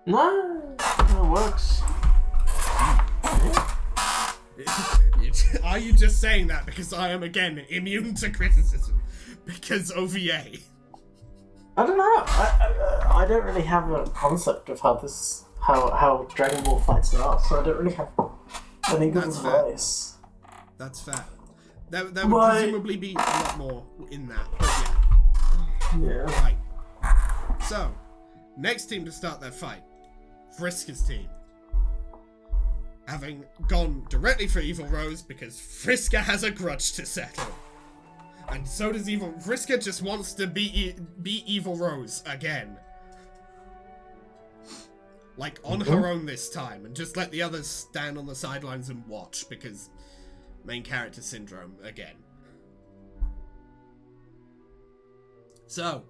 No, it works. Are you just saying that because I am, again, immune to criticism? Because OVA. I don't know. I don't really have a concept of how Dragon Ball fights are, so I don't really have any good advice. That's fair. There would presumably be a lot more in that, but yeah. Right. So, next team to start their fight, Vriska's team. Having gone directly for Evil Rose because Vriska has a grudge to settle. And so does Vriska just wants to be Evil Rose again. Like, on her own this time, and just let the others stand on the sidelines and watch, because main character syndrome again. So,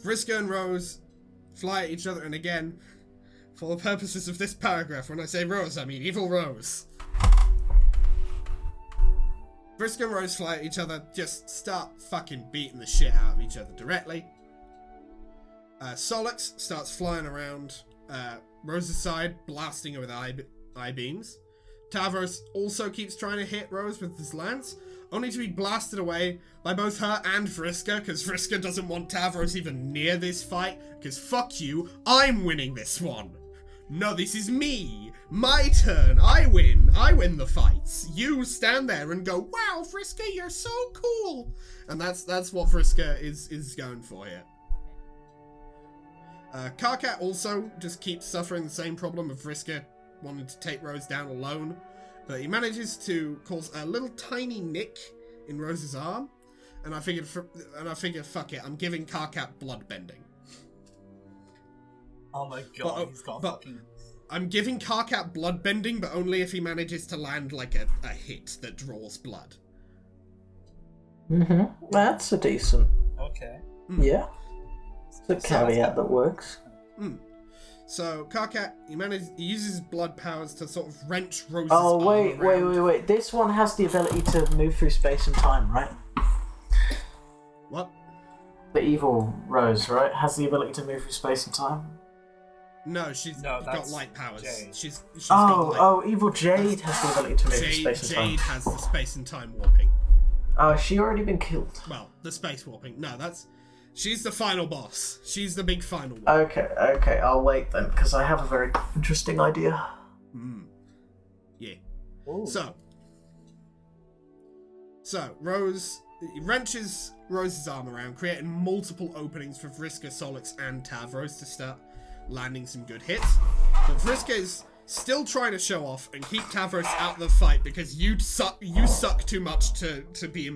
Vriska and Rose fly at each other, and again, for the purposes of this paragraph, when I say Rose, I mean Evil Rose. Vriska and Rose fly at each other, just start fucking beating the shit out of each other directly. Solix starts flying around Rose's side, blasting her with I-beams. Tavros also keeps trying to hit Rose with his lance, only to be blasted away by both her and Vriska, because Vriska doesn't want Tavros even near this fight, because fuck you, I'm winning this one. No, this is me. My turn. I win the fights. You stand there and go, wow, Vriska, you're so cool. And that's what Vriska is going for here. Karkat also just keeps suffering the same problem of Vriska wanting to take Rose down alone, but he manages to cause a little tiny nick in Rose's arm, and I figured, fuck it, I'm giving Karkat bloodbending. Oh my god, he's got fucking... I'm giving Karkat bloodbending, but only if he manages to land like a hit that draws blood. That's a decent. Okay. Yeah. It's a caveat that works. So Karkat, he uses his blood powers to sort of wrench Rose's arm around. Wait. This one has the ability to move through space and time, right? What? The evil Rose, right? Has the ability to move through space and time? No, she's got that's light powers. Jade. She's got light. Oh, evil Jade has the ability to move in space and time. Jade has the space and time warping. Oh, has she already been killed? Well, the space warping. No, she's the final boss. She's the big final one. Okay, I'll wait then, because I have a very interesting idea. Yeah. Ooh. So Rose wrenches Rose's arm around, creating multiple openings for Vriska, Solix, and Tavros to start landing some good hits. But Vriska is still trying to show off and keep Tavros out of the fight because you suck too much to be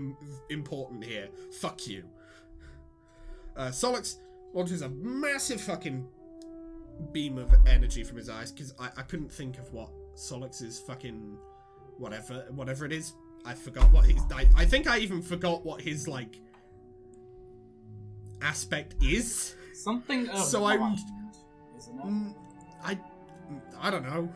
important here. Fuck you. Solix launches a massive fucking beam of energy from his eyes because I couldn't think of what Solix's fucking whatever it is. I forgot what his... I think I even forgot what his, like, aspect is. Something of so mind, isn't it? I don't know.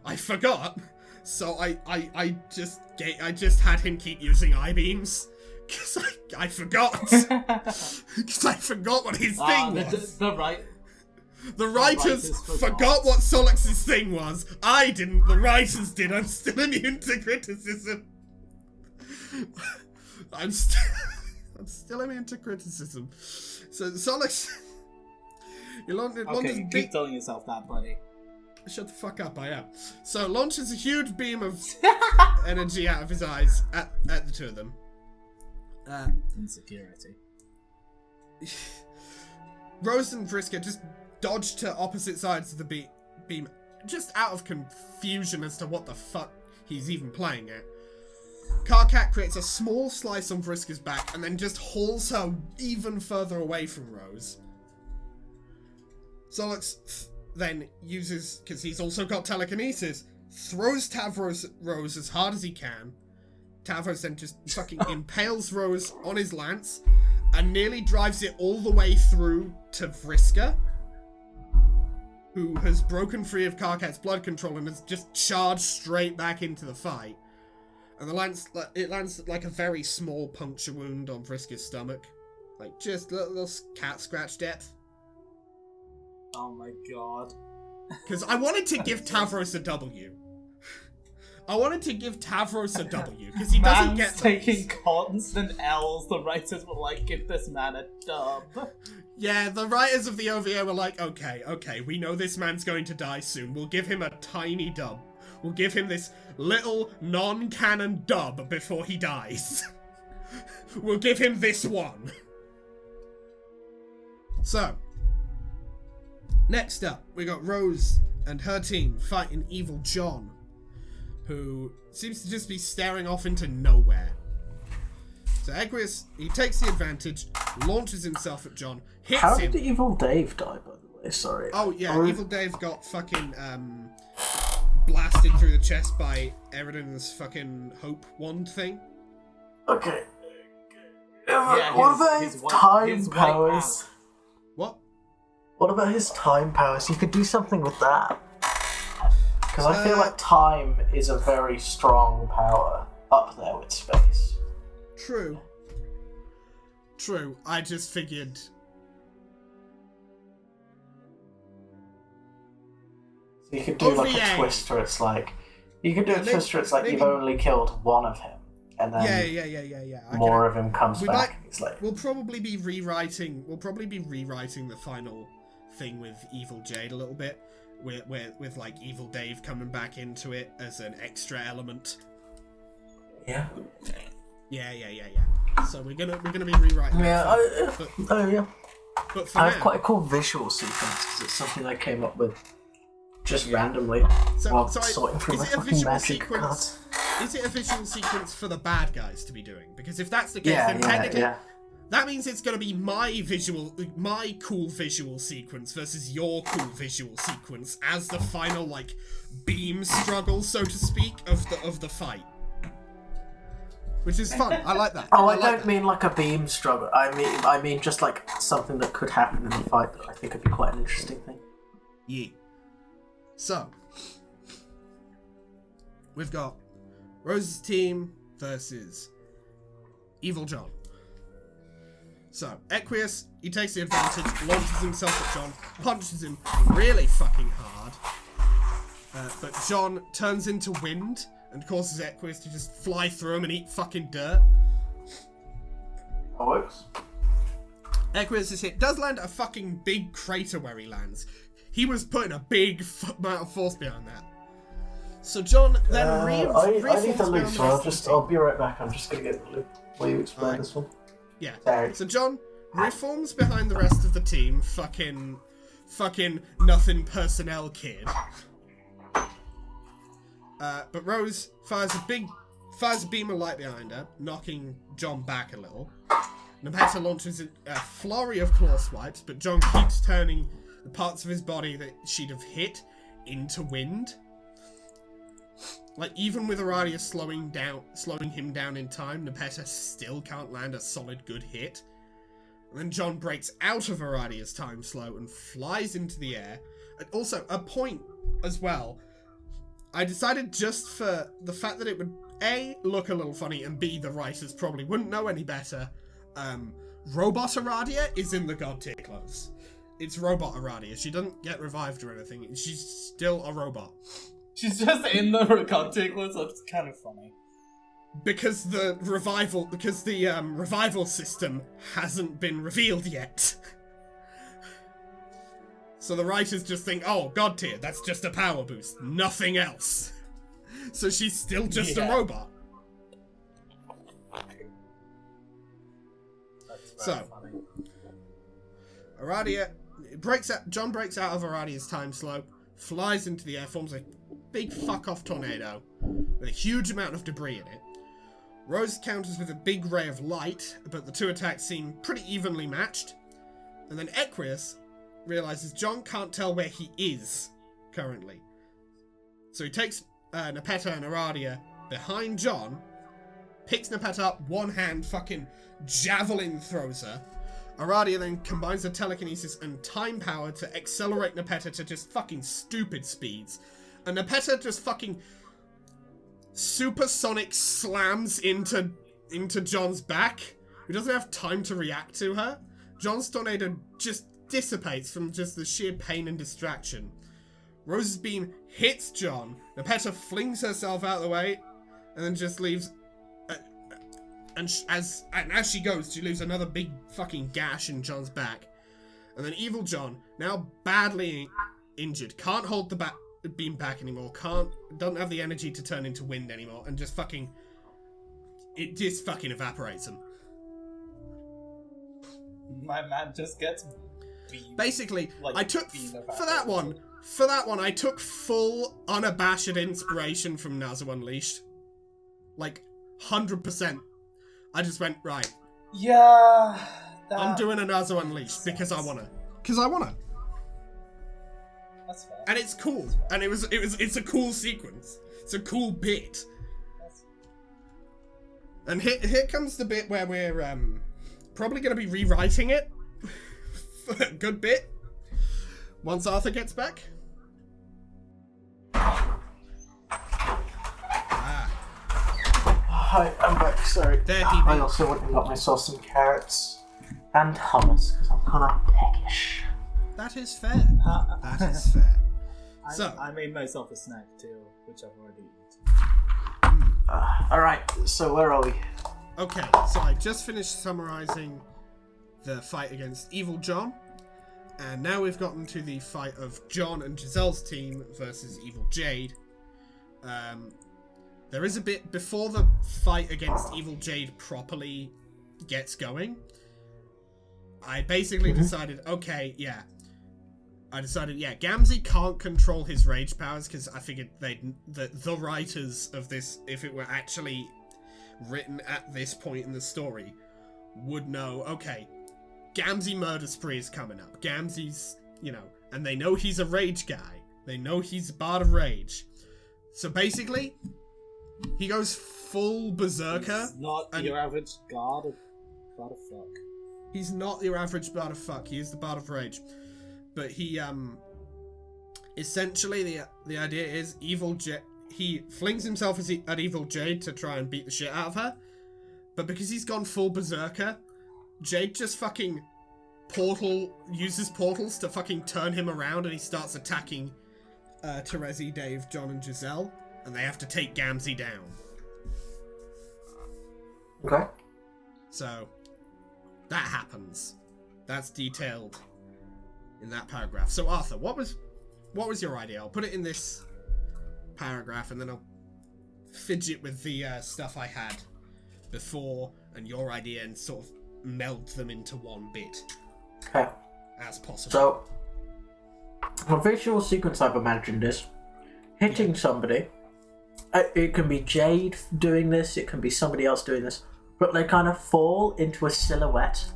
I forgot. So I just had him keep using I-beams. Because I forgot. Because I forgot what his thing was. The writers forgot what Solix's thing was. I didn't. The writers did. I'm still immune to criticism. I'm still immune to criticism. So Solix... Okay, keep telling yourself that, buddy. Shut the fuck up, I am. So launches a huge beam of energy out of his eyes at the two of them. Insecurity. Rose and Vriska just dodge to opposite sides of the beam, just out of confusion as to what the fuck he's even playing at. Carcat creates a small slice on Vriska's back and then just hauls her even further away from Rose. Solix then uses, because he's also got telekinesis, throws Tavros Rose as hard as he can. Tavros then just fucking impales Rose on his lance and nearly drives it all the way through to Vriska, who has broken free of Carcat's blood control and has just charged straight back into the fight. And the lance, it lands like a very small puncture wound on Vriska's stomach. Like, just little cat scratch depth. Oh my god. Because I wanted to give Tavros a W. I wanted to give Tavros a W, because he doesn't get those. Taking constant L's, the writers were like, give this man a dub. Yeah, the writers of the OVA were like, okay, we know this man's going to die soon. We'll give him a tiny dub. We'll give him this little non-canon dub before he dies. We'll give him this one. So, next up, we got Rose and her team fighting Evil John, who seems to just be staring off into nowhere. So Equius, he takes the advantage, launches himself at John, hits him. How did Evil Dave die, by the way? Sorry. Oh, yeah, Evil Dave got fucking, blasted through the chest by Eridan's fucking hope wand thing. Okay. Yeah, what about his time powers? What? What about his time powers? You could do something with that. Because I feel like time is a very strong power up there with space. True. I just figured... So you could do like OVA. a twist where it's like... You could do a twist where it's like maybe... you've only killed one of him. And then Yeah. more of him comes back. Might, it's like... We'll probably be rewriting the final thing with Evil Jade a little bit. With like Evil Dave coming back into it as an extra element. Yeah. Yeah. So we're gonna be rewriting. Yeah. But for I have now, quite a cool visual sequence because it's something I came up with just randomly while sorting through my fucking magic cards. Is it a visual sequence for the bad guys to be doing? Because if that's the case, then technically that means it's going to be my cool visual sequence versus your cool visual sequence as the final like beam struggle, so to speak, of the fight. Which is fun. I like that. Oh, I don't mean like a beam struggle. I mean just like something that could happen in the fight that I think would be quite an interesting thing. Yeah. So, we've got Rose's team versus Evil John. So, Equius, he takes the advantage, launches himself at John, punches him really fucking hard. But John turns into wind and causes Equius to just fly through him and eat fucking dirt. That works. Equius is hit, does land a fucking big crater where he lands. He was putting a big amount of force behind that. So John then I need the loot, so I'll be right back. I'm just gonna get the loot. Will you explain this one? Yeah. Sorry. So John reforms behind the rest of the team, fucking nothing personnel kid. But Rose fires a beam of light behind her, knocking John back a little. Nepeta launches a flurry of claw swipes, but John keeps turning the parts of his body that she'd have hit into wind. Like, even with Aradia slowing him down in time, Nepeta still can't land a solid good hit. And then John breaks out of Aradia's time slow and flies into the air. And also, a point as well, I decided just for the fact that it would A, look a little funny, and B, the writers probably wouldn't know any better, Robot Aradia is in the God tier clothes. It's Robot Aradia. She doesn't get revived or anything. She's still a robot. She's just in the contact list. That's kind of funny. Because the revival system hasn't been revealed yet. So the writers just think, oh, God tier, that's just a power boost, nothing else. So she's still just a robot. So, funny. Aradia John breaks out of Aradia's time slope, flies into the air, forms a big fuck-off tornado with a huge amount of debris in it. Rose counters with a big ray of light, but the two attacks seem pretty evenly matched. And then Equius realizes John can't tell where he is currently. So he takes Nepeta and Aradia behind John, picks Nepeta up, one hand, fucking javelin throws her. Aradia then combines her telekinesis and time power to accelerate Nepeta to just fucking stupid speeds. And Nepeta just fucking supersonic slams into John's back, who doesn't have time to react to her. John's tornado just dissipates from just the sheer pain and distraction. Rose's beam hits John. Nepeta flings herself out of the way, and then just leaves. As she goes, she leaves another big fucking gash in John's back. And then Evil John, now badly injured, can't hold the beam back anymore, doesn't have the energy to turn into wind anymore, and just fucking evaporates him. My man just gets beamed. Basically, like, I took for that one I took full unabashed inspiration from Nazo Unleashed. Like 100%. I just went, right. Yeah. I'm doing a Nazo Unleashed because I wanna. That's fair. And it's cool. And it's a cool sequence. It's a cool bit. And here comes the bit where we're probably gonna be rewriting it for a good bit. Once Arthur gets back. Hi, I'm back, sorry. There he I be. also went and got myself some carrots and hummus, because I'm kind of peckish. That is fair. That is fair. So I made myself a snack too, which I've already eaten. Alright, so where are we? Okay, so I just finished summarizing the fight against Evil John, and now we've gotten to the fight of John and Giselle's team versus Evil Jade. There is a bit before the fight against Evil Jade properly gets going. I basically decided, Gamzee can't control his rage powers, because I figured the writers of this, if it were actually written at this point in the story, would know, okay, Gamzee murder spree is coming up. Gamzee's, and they know he's a rage guy. They know he's a bard of rage. So basically, he goes full berserker. He's not your average bard of fuck. He's not your average bard of fuck. He is the bard of rage. But he, essentially the idea is he flings himself at Evil Jade to try and beat the shit out of her. But because he's gone full berserker, Jade just fucking uses portals to fucking turn him around, and he starts attacking Terezi, Dave, John, and Giselle, and they have to take Gamzee down. Okay. So, that happens. That's detailed in that paragraph. So, Arthur, what was your idea? I'll put it in this paragraph, and then I'll fidget with the stuff I had before and your idea and sort of meld them into one bit. Okay. As possible. So, the visual sequence I've imagined is hitting somebody. It can be Jade doing this, it can be somebody else doing this, but they kind of fall into a silhouette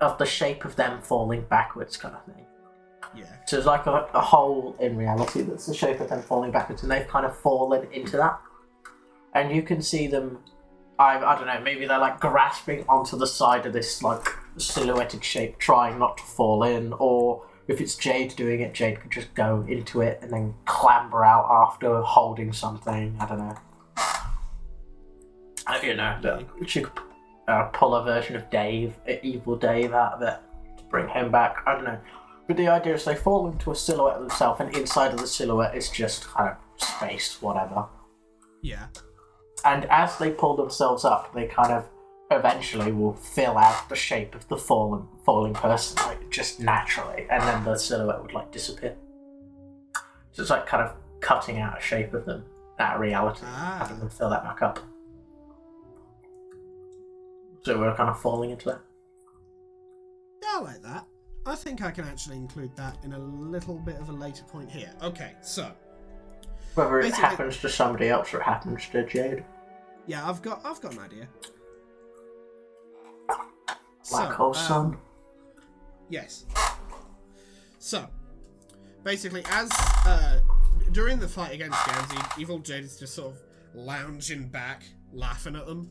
of the shape of them falling backwards, kind of thing. Yeah. So it's like a hole in reality that's the shape of them falling backwards, and they've kind of fallen into that. And you can see them, I don't know, maybe they're like grasping onto the side of this like silhouetted shape, trying not to fall in, or if it's Jade doing it, Jade could just go into it and then clamber out after holding something. I don't know. You know, she could pull a version of Dave, evil Dave, out of it to bring him back. I don't know. But the idea is they fall into a silhouette of themselves, and inside of the silhouette is just kind of space, whatever. Yeah. And as they pull themselves up, they kind of eventually will fill out the shape of the falling person, like just naturally, and then the silhouette would like disappear. So it's like kind of cutting out a shape of them, out of reality, having them fill that back up. So we're kind of falling into that. Yeah, I like that. I think I can actually include that in a little bit of a later point here. Okay, so Whether it basically happens to somebody else or it happens to Jade. Yeah, I've got an idea. Black hole sun. Yes. So, basically, as during the fight against Gamzee, evil Jade is just sort of lounging back, laughing at them.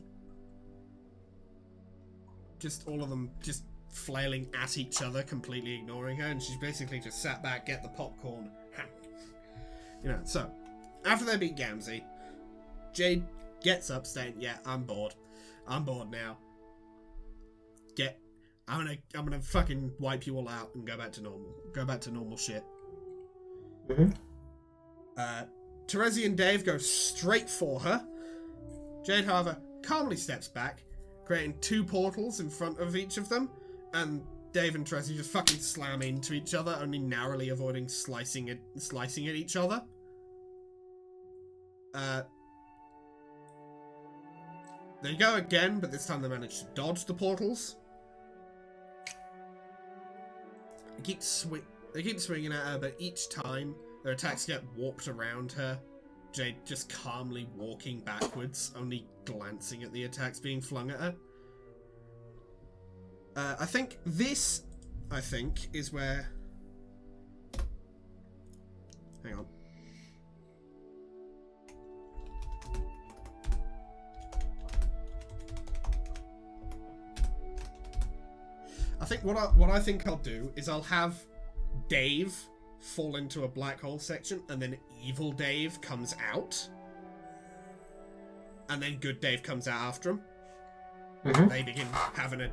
Just all of them just flailing at each other, completely ignoring her, and she's basically just sat back, get the popcorn. You know, so after they beat Gamzee, Jade gets up saying, "Yeah, I'm bored. I'm bored now. I'm gonna fucking wipe you all out and go back to normal. Go back to normal shit." Mm-hmm. Terezi and Dave go straight for her. Jade, however, calmly steps back, creating two portals in front of each of them, and Dave and Terezi just fucking slam into each other, only narrowly avoiding slicing at each other. They go again, but this time they manage to dodge the portals. They keep swinging at her, but each time their attacks get warped around her. Jade just calmly walking backwards, only glancing at the attacks being flung at her. I think this is where... Hang on. I think what I think I'll do is I'll have Dave fall into a black hole section, and then evil Dave comes out, and then good Dave comes out after him. Mm-hmm. They begin having a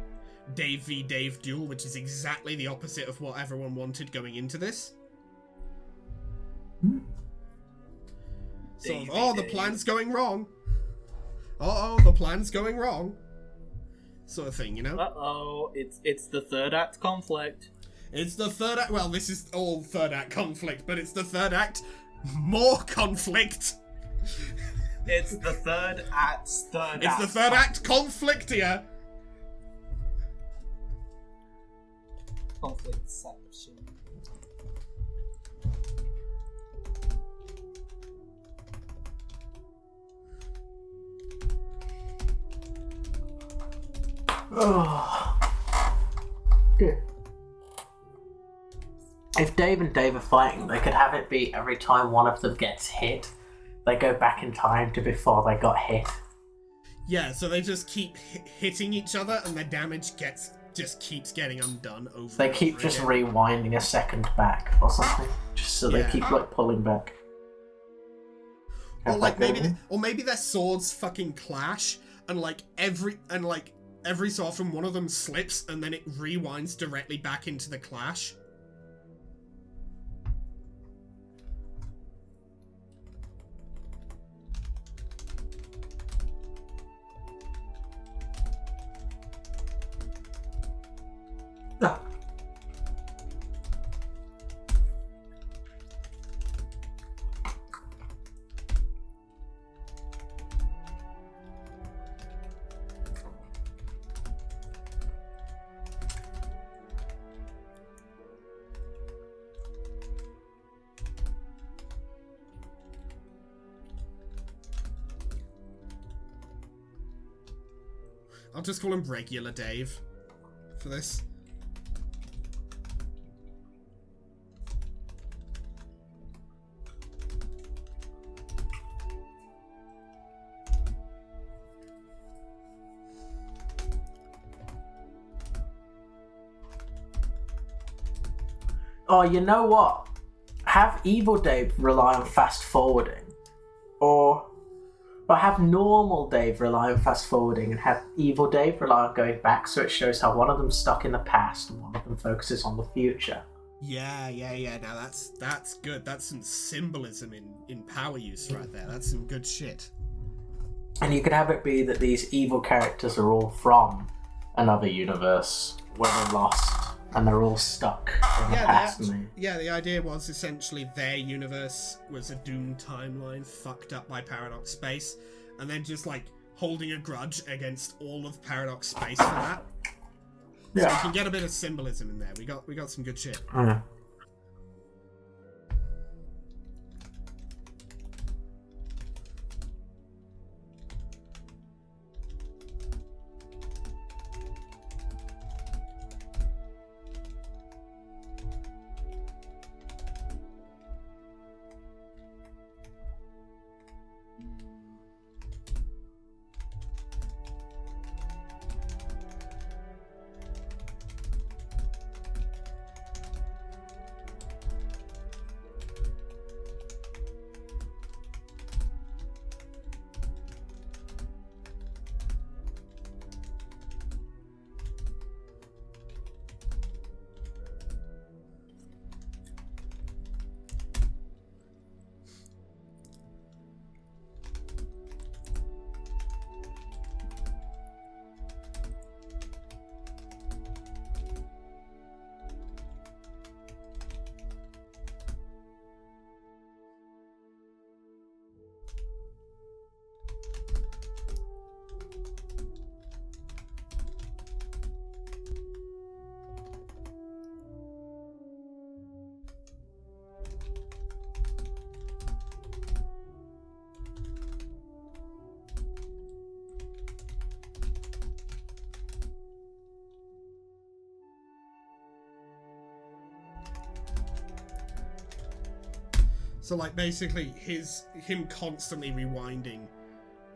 Dave v Dave duel, which is exactly the opposite of what everyone wanted going into this. So, the plan's going wrong. The plan's going wrong. Sort of thing, you know? Uh-oh, it's the third act conflict. It's the third act. Well, this is all third act conflict, but it's the third act more conflict. It's the third act's third act. It's the third act conflict here. Conflictception. Oh. Yeah. If Dave and Dave are fighting, they could have it be every time one of them gets hit, they go back in time to before they got hit. Yeah, so they just keep hitting each other, and their damage just keeps getting undone over. They keep just rewinding a second back or something, just so they keep like pulling back. Or maybe their swords fucking clash, and every so often one of them slips and then it rewinds directly back into the clash. Ah. I'll just call him regular Dave for this. Oh, you know what? Have Evil Dave rely on fast forwarding. Or have normal Dave rely on fast forwarding and have Evil Dave rely on going back, so it shows how one of them's stuck in the past and one of them focuses on the future. Yeah. Now that's good. That's some symbolism in power use right there. That's some good shit. And you could have it be that these evil characters are all from another universe where they're lost and they're all stuck in the past. The idea was essentially their universe was a doomed timeline fucked up by Paradox Space, and then just like holding a grudge against all of Paradox Space for that. So you can get a bit of symbolism in there. We got some good shit. So like basically him constantly rewinding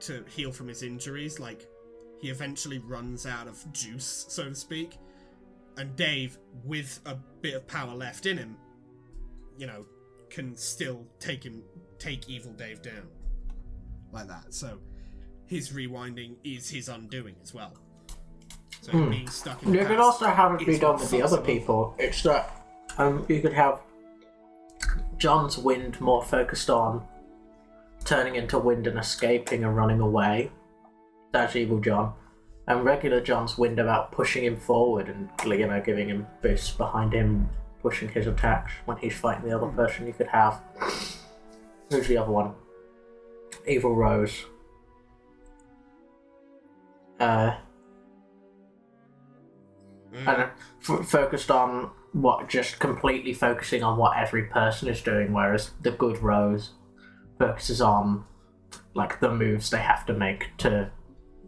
to heal from his injuries, like he eventually runs out of juice, so to speak. And Dave, with a bit of power left in him, you know, can still take Evil Dave down. Like that. So his rewinding is his undoing as well. So him being stuck in the You could past also have it be is done what with the fucks other him people. It's that you could have John's wind more focused on turning into wind and escaping and running away. That's evil John. And regular John's wind about pushing him forward and, you know, giving him boosts behind him, pushing his attacks when he's fighting the other person. You could have... Who's the other one? Evil Rose. And focused on just completely focusing on what every person is doing, whereas the good Rose focuses on like the moves they have to make to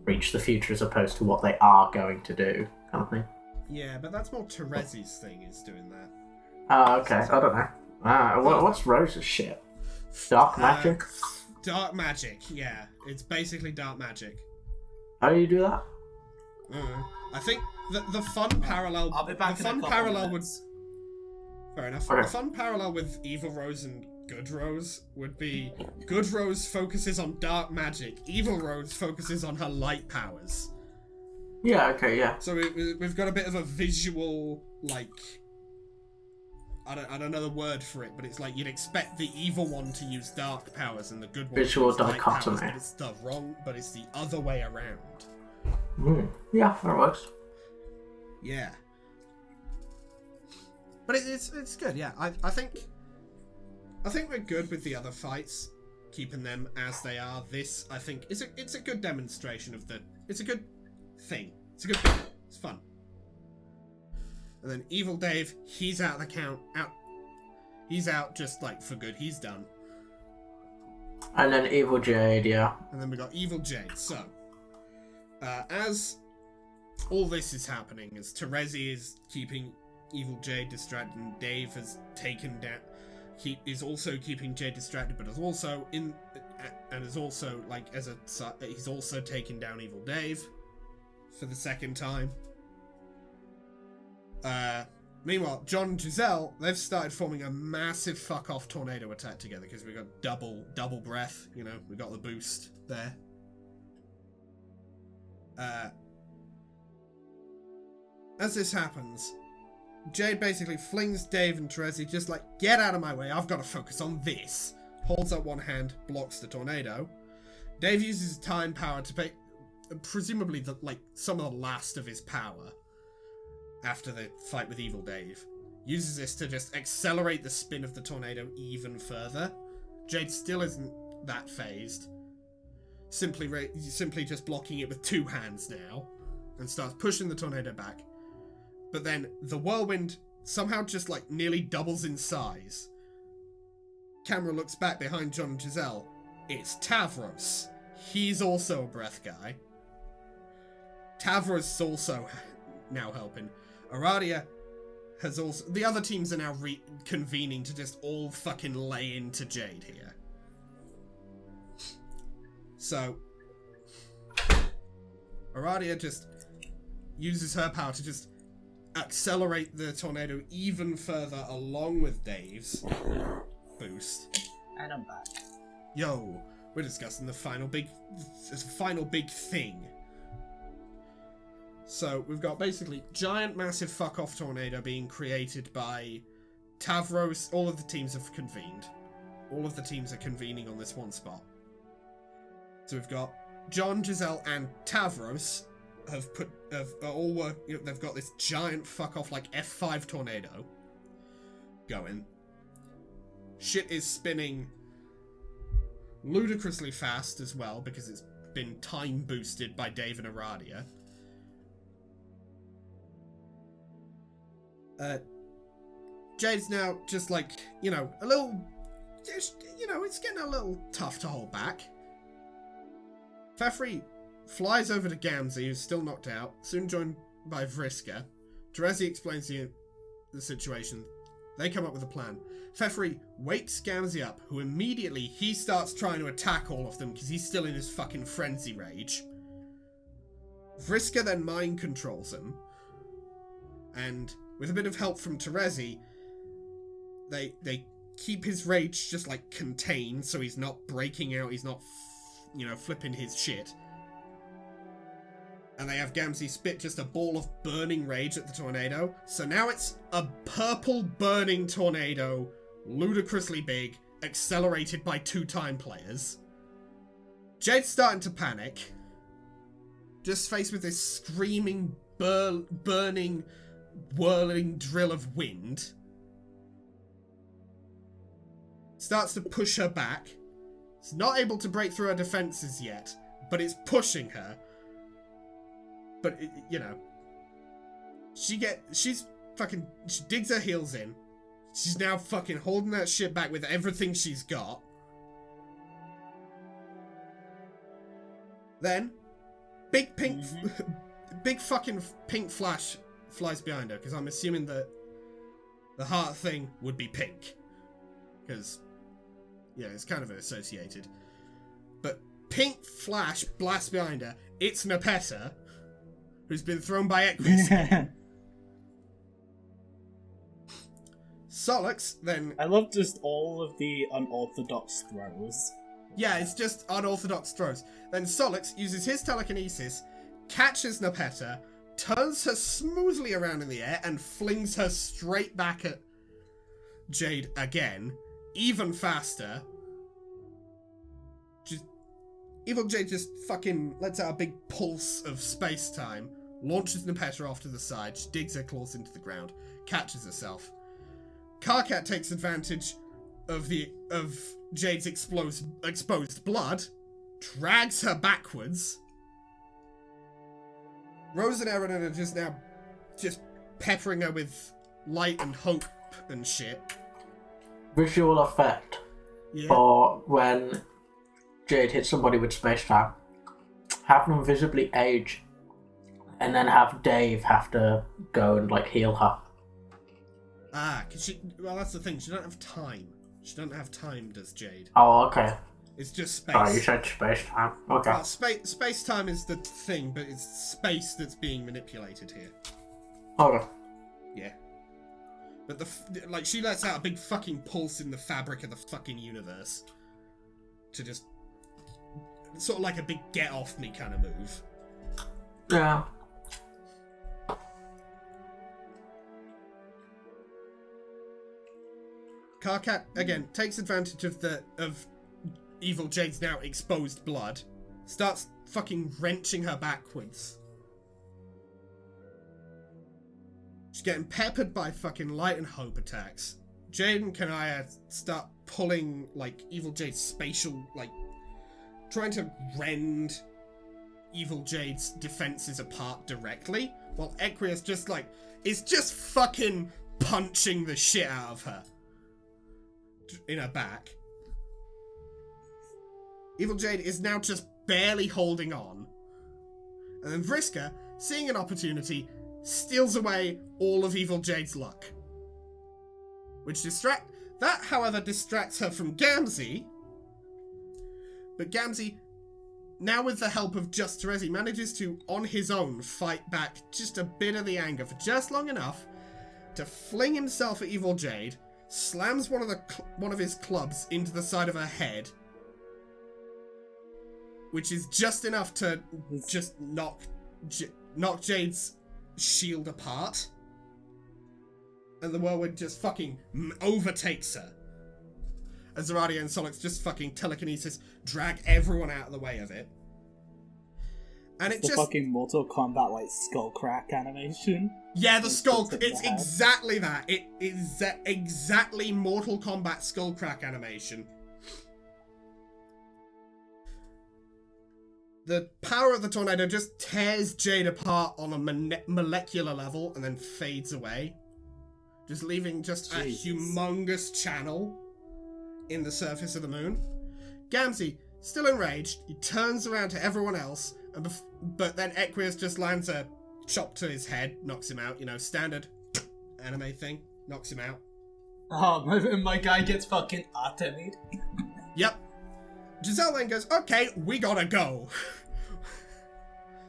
reach the future as opposed to what they are going to do, kind of thing. Yeah, but that's more Terezi's thing, is doing that. Oh, okay. I don't know. What's Rose's shit? Dark magic? Dark magic, yeah. It's basically dark magic. How do you do that? I think the fun parallel... I'll be back in a couple minutes. Fair enough. Okay. The fun parallel with Evil Rose and Good Rose would be Good Rose focuses on dark magic, Evil Rose focuses on her light powers. Yeah, okay, yeah. So we've got a bit of a visual, like... I don't know the word for it, but it's like you'd expect the evil one to use dark powers and the good one Visual to use light powers, dichotomy. but it's the other way around. Yeah, that works. Yeah. But it's good, yeah. I think we're good with the other fights, keeping them as they are. This, I think, it's a good demonstration of it's a good thing. It's a good thing. It's fun. And then Evil Dave, he's out the count. He's out just like for good. He's done. And then Evil Jade, yeah. And then we got Evil Jade. So, as all this is happening, as Terezi is keeping Evil Jade distracted, and Dave has taken down, is also keeping Jade distracted, but is also is also like he's also taken down Evil Dave for the second time. Meanwhile, John and Giselle, they've started forming a massive fuck-off tornado attack together because we got double breath, you know, we got the boost there. As this happens, Jade basically flings Dave and Terezi just like, get out of my way, I've got to focus on this. Holds up one hand, blocks the tornado. Dave uses time power to pay, presumably some of the last of his power. After the fight with Evil Dave, uses this to just accelerate the spin of the tornado even further. Jade still isn't that phased. Simply just blocking it with two hands now, and starts pushing the tornado back. But then the whirlwind somehow just like nearly doubles in size. Camera looks back behind John and Giselle. It's Tavros. He's also a breath guy. Tavros is also now helping. Aradia has also... The other teams are now reconvening to just all fucking lay into Jade here. So, Aradia just uses her power to just accelerate the tornado even further along with Dave's boost. And I'm back. Yo, we're discussing the final big thing. So, we've got basically giant, massive fuck-off tornado being created by Tavros. All of the teams have convened. All of the teams are convening on this one spot. So we've got John, Giselle, and Tavros they've got this giant fuck-off, like, F5 tornado going. Shit is spinning ludicrously fast as well, because it's been time boosted by Dave and Aradia. Jade's now just like, you know, a little, you know, it's getting a little tough to hold back. Fefri flies over to Gamzee, who's still knocked out, soon joined by Vriska. Terezi explains the situation. They come up with a plan. Fefri wakes Gamzee up, who immediately, he starts trying to attack all of them because he's still in his fucking frenzy rage. Vriska then mind controls him, and with a bit of help from Terezi, they keep his rage just like contained, so he's not breaking out, he's not, you know, flipping his shit. And they have Gamzee spit just a ball of burning rage at the tornado. So now it's a purple burning tornado, ludicrously big, accelerated by 2-time players. Jade's starting to panic, just faced with this screaming, burning, whirling drill of wind. Starts to push her back. It's not able to break through her defenses yet, but it's pushing her. But, you know, she digs her heels in. She's now fucking holding that shit back with everything she's got. Then, big pink, big fucking pink flash flies behind her, because I'm assuming that the heart thing would be pink. Because, yeah, it's kind of associated. But pink flash blasts behind her. It's Nepeta, who's been thrown by Equus. Solix then... I love just all of the unorthodox throws. Yeah, it's just unorthodox throws. Then Solix uses his telekinesis, catches Nepeta, turns her smoothly around in the air, and flings her straight back at Jade again, even faster. Evil Jade just fucking lets out a big pulse of space-time, launches Nepeta off to the side, she digs her claws into the ground, catches herself. Karkat takes advantage of Jade's exposed blood, drags her backwards. Rose and Aaron are just now peppering her with light and hope and shit. Visual effect. Yeah. Or when Jade hits somebody with space-time, have them visibly age, and then have Dave have to go and heal her. Well, that's the thing, she doesn't have time. She doesn't have time, does Jade. Oh, okay. It's just space. Sorry, you said space-time. Okay. Well, space-time is the thing, but it's space that's being manipulated here. Okay. Yeah. But she lets out a big fucking pulse in the fabric of the fucking universe. To just... sort of like a big get-off-me kind of move. Yeah. Karkat, again, takes advantage of Evil Jade's now exposed blood. Starts fucking wrenching her backwards. She's getting peppered by fucking light and hope attacks. Jade and Kanaya start pulling, Evil Jade's spatial, trying to rend Evil Jade's defenses apart directly, while Equius is just fucking punching the shit out of her. In her back. Evil Jade is now just barely holding on. And then Vriska, seeing an opportunity, steals away all of Evil Jade's luck. That, however, distracts her from Gamzee. But Gamzee, now with the help of Just Terezi, manages to, on his own, fight back just a bit of the anger for just long enough to fling himself at Evil Jade, slams one of his clubs into the side of her head, which is just enough to just knock Jade's shield apart, and the whirlwind just fucking overtakes her. As Zeradia and Solix just fucking telekinesis drag everyone out of the way of it. And it's the fucking Mortal Kombat skull crack animation. Yeah, the skull. It's exactly that. It is exactly Mortal Kombat skull crack animation. The power of the tornado just tears Jade apart on a molecular level and then fades away, just leaving just a humongous channel in the surface of the moon. Gamzee, still enraged, he turns around to everyone else, but then Equius just lands a chop to his head, knocks him out, standard anime thing, knocks him out. Oh, my guy gets fucking atamied. Yep. Giselle then goes, okay, we gotta go.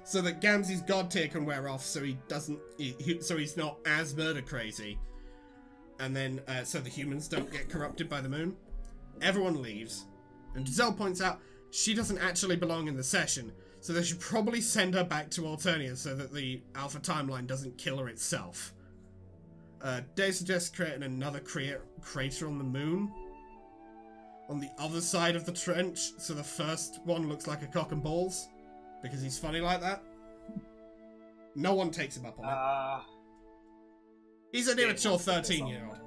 So that Gamzee's god tier can wear off, so so he's not as murder crazy. And then, so the humans don't get corrupted by the moon. Everyone leaves. And Giselle points out she doesn't actually belong in the session, so they should probably send her back to Alternia so that the Alpha timeline doesn't kill her itself. Day suggests creating another crater on the moon, on the other side of the trench, so the first one looks like a cock and balls, because he's funny like that. No one takes him up on it. He's an immature 13-year-old.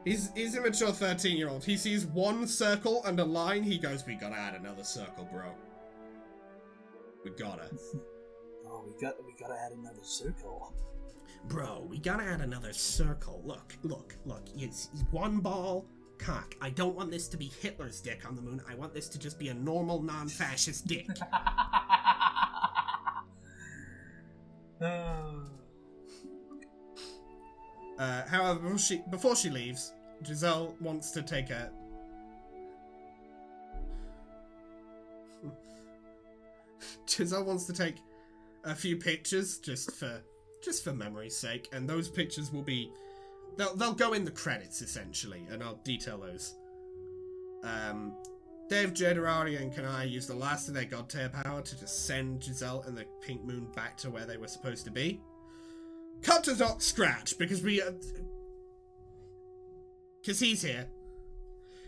He's an immature 13-year-old. He sees one circle and a line, he goes, we gotta add another circle, bro. We gotta. Oh, we gotta add another circle. Bro, we gotta add another circle. Look. It's one ball, cock. I don't want this to be Hitler's dick on the moon. I want this to just be a normal, non-fascist dick. However, before she leaves, Giselle wants to take a few pictures just for memory's sake, and those pictures will be they'll go in the credits essentially, and I'll detail those. Dave, Jade, Aradia, and Kanai use the last of their god tier power to just send Giselle and the Pink Moon back to where they were supposed to be. Cut to Doc Scratch, because he's here.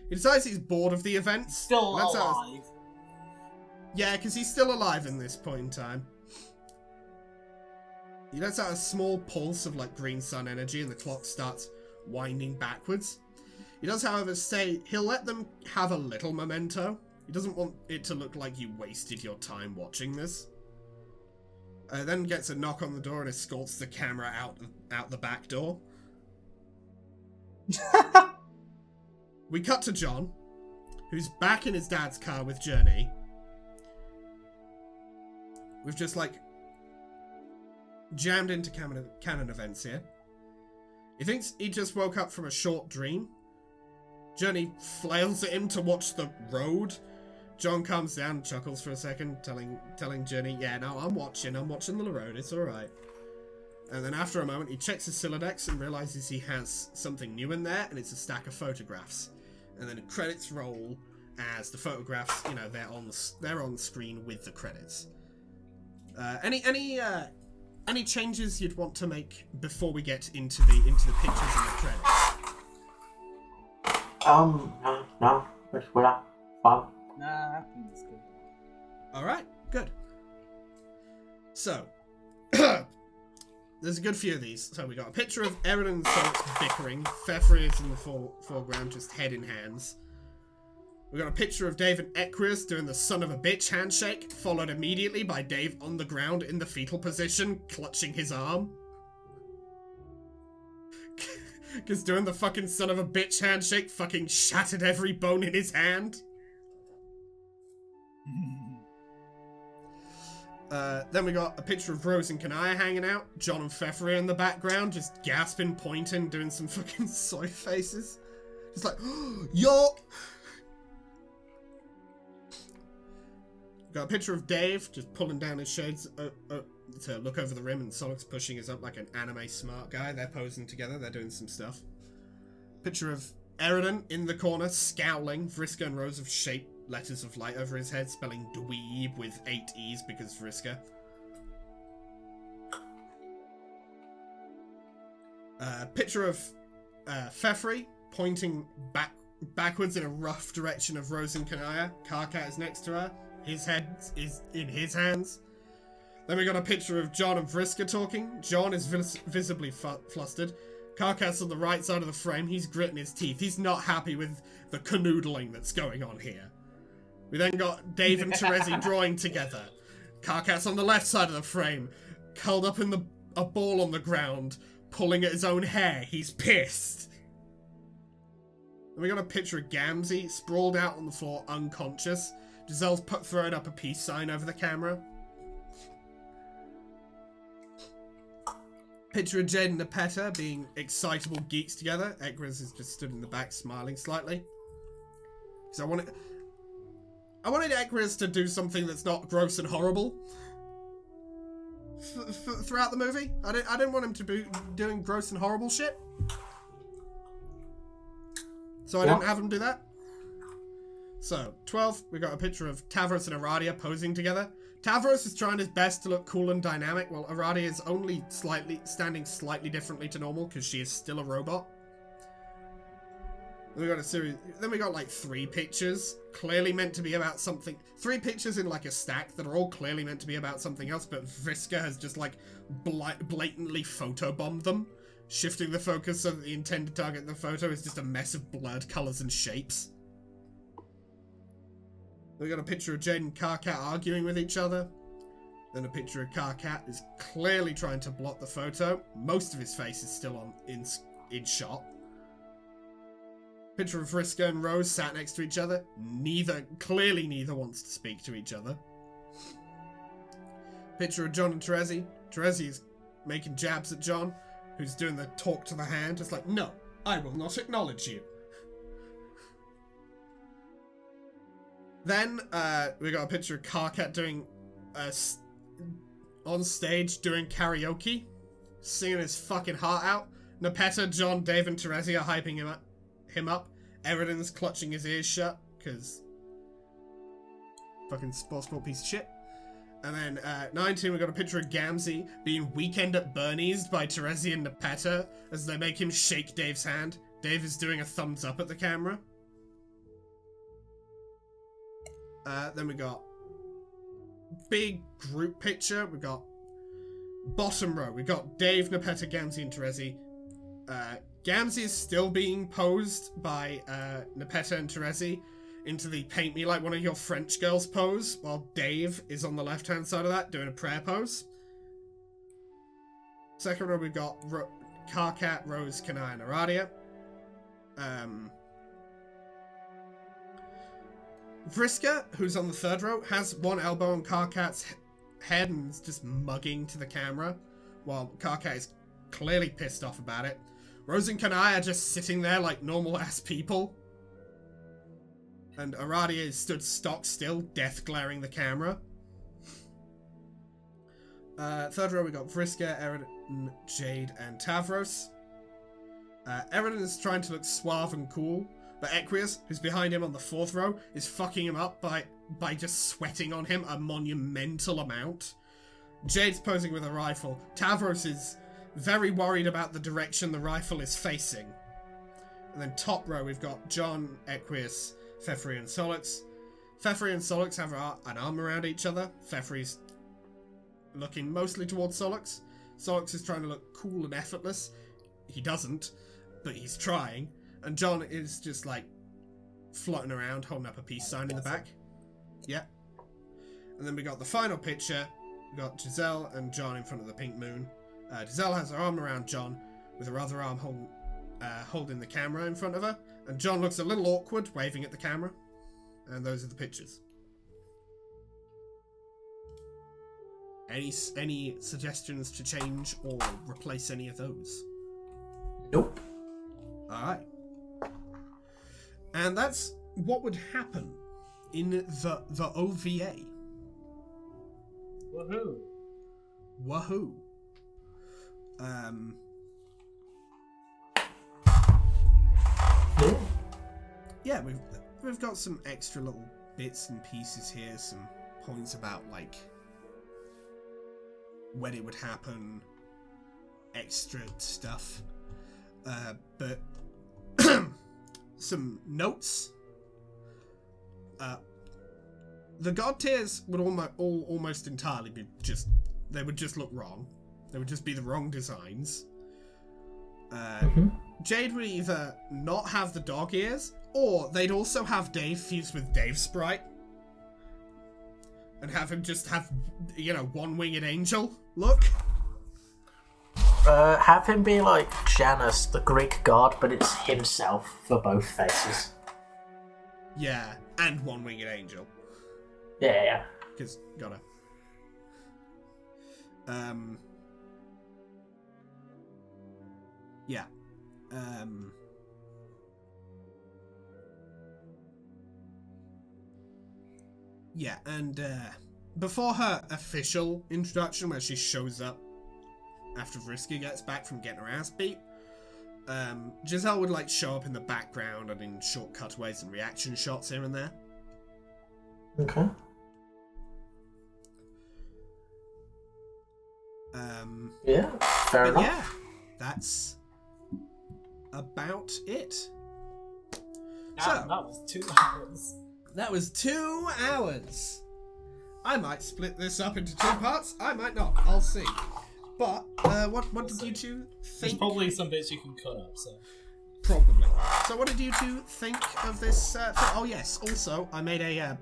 He decides he's bored of the events. Still alive. Yeah, because he's still alive in this point in time. He lets out a small pulse of like green sun energy and the clock starts winding backwards. He does, however, say he'll let them have a little memento. He doesn't want it to look like you wasted your time watching this. Then gets a knock on the door and escorts the camera out the back door. We cut to John, who's back in his dad's car with Journey. We've just, like, jammed into canon events here. He thinks he just woke up from a short dream. Journey flails at him to watch the road. John calms down and chuckles for a second, telling Journey, yeah, no, I'm watching the road, it's alright. And then after a moment, he checks his Silodex and realizes he has something new in there, and it's a stack of photographs. And then the credits roll as the photographs, you know, they're on screen with the credits. Any changes you'd want to make before we get into the pictures and the credits? No, just without fun. Nah, I think it's good. Alright, good. So, there's a good few of these. So we got a picture of Erin and Sonic's bickering. Fefri is in the foreground, just head in hands. We got a picture of Dave and Equus doing the son of a bitch handshake, followed immediately by Dave on the ground in the fetal position, clutching his arm. Because doing the fucking son of a bitch handshake fucking shattered every bone in his hand. Then we got a picture of Rose and Kanaya hanging out. John and Fefri in the background, just gasping, pointing, doing some fucking soy faces. Just like, yo! Got a picture of Dave just pulling down his shades to look over the rim, and Sonic's pushing his up like an anime smart guy. They're posing together, they're doing some stuff. Picture of Eridan in the corner, scowling. Vriska and Rose have shaped letters of light over his head, spelling dweeb with 8 E's because Vriska. Picture of Fefri pointing backwards in a rough direction of Rose and Kanaya. Karkat is next to her. His head is in his hands. Then we got a picture of John and Vriska talking. John is visibly flustered. Karkat's on the right side of the frame. He's gritting his teeth. He's not happy with the canoodling that's going on here. We then got Dave and Terezi drawing together. Karkat's on the left side of the frame, curled up in a ball on the ground, pulling at his own hair. He's pissed. Then we got a picture of Gamzee, sprawled out on the floor, unconscious. Giselle's throwing up a peace sign over the camera. Picture of Jade and Nepeta being excitable geeks together. Ekraz is just stood in the back smiling slightly. So I wanted Ekraz to do something that's not gross and horrible throughout the movie. I didn't want him to be doing gross and horrible shit. So I didn't have him do that. So, 12, we got a picture of Tavros and Aradia posing together. Tavros is trying his best to look cool and dynamic, while Aradia is only standing slightly differently to normal because she is still a robot. Then we got like 3 pictures, clearly meant to be about something. 3 pictures in like a stack that are all clearly meant to be about something else, but Vriska has just like blatantly photobombed them, shifting the focus so that the intended target of the photo is just a mess of blurred colors and shapes. We got a picture of Jade and Karkat arguing with each other. Then a picture of Karkat is clearly trying to blot the photo. Most of his face is still in shot. Picture of Vriska and Rose sat next to each other. Clearly neither wants to speak to each other. Picture of John and Terezi. Terezi is making jabs at John, who's doing the talk to the hand. It's like, no, I will not acknowledge you. Then, we got a picture of Karkat doing, on stage doing karaoke, singing his fucking heart out. Nepeta, John, Dave, and Terezi are hyping him up. Eridan's clutching his ears shut, because Fucking sports piece of shit. And then 19, we got a picture of Gamzee being Weekend at Bernie's by Terezi and Nepeta as they make him shake Dave's hand. Dave is doing a thumbs up at the camera. Then we got big group picture. We got bottom row. We got Dave, Nepeta, Gamzee, and Terezi. Gamzee is still being posed by Nepeta and Terezi into the paint me like one of your French girls pose, while Dave is on the left-hand side of that doing a prayer pose. Second row, we've got Karkat, Rose, Kanai, and Aradia. Vriska, who's on the third row, has one elbow on Karkat's head and is just mugging to the camera, while Karkat is clearly pissed off about it. Rose and Kanai are just sitting there like normal-ass people. And Aradia is stood stock still, death glaring the camera. Third row, we got Vriska, Eridan, Jade, and Tavros. Eridan is trying to look suave and cool, but Equius, who's behind him on the fourth row, is fucking him up by just sweating on him a monumental amount. Jade's posing with a rifle. Tavros is very worried about the direction the rifle is facing. And then top row, we've got John, Equius, Fefri, and Solix. Fefri and Solix have an arm around each other. Fefri's looking mostly towards Solix. Solix is trying to look cool and effortless. He doesn't, but he's trying. And John is just like floating around, holding up a peace sign in the back. Yeah. And then we got the final picture. We got Giselle and John in front of the pink moon. Giselle has her arm around John, with her other arm holding the camera in front of her. And John looks a little awkward, waving at the camera. And those are the pictures. Any suggestions to change or replace any of those? Nope. Alright. And that's what would happen in the OVA. Woohoo. Wahoo. Yeah, we've got some extra little bits and pieces here, some points about like when it would happen, extra stuff, but some notes. The god tiers would almost entirely be they would just look wrong. They would just be the wrong designs. Jade would either not have the dog ears, or they'd also have Dave fused with Dave's sprite. And have him just have, one-winged angel look. Have him be like Janus, the Greek god, but it's himself for both faces. Yeah, and one-winged angel. Yeah. Because, gotta. Yeah. Yeah, and before her official introduction, where she shows up after Vriska gets back from getting her ass beat, Giselle would show up in the background and in short cutaways and reaction shots here and there. Okay. Yeah, fair enough. Yeah, that's about it. That was 2 hours. That was 2 hours. I might split this up into 2 parts. I might not. I'll see. But what did you two think? There's probably some bits you can cut up. So probably. So what did you two think of this? Oh yes. Also, I made a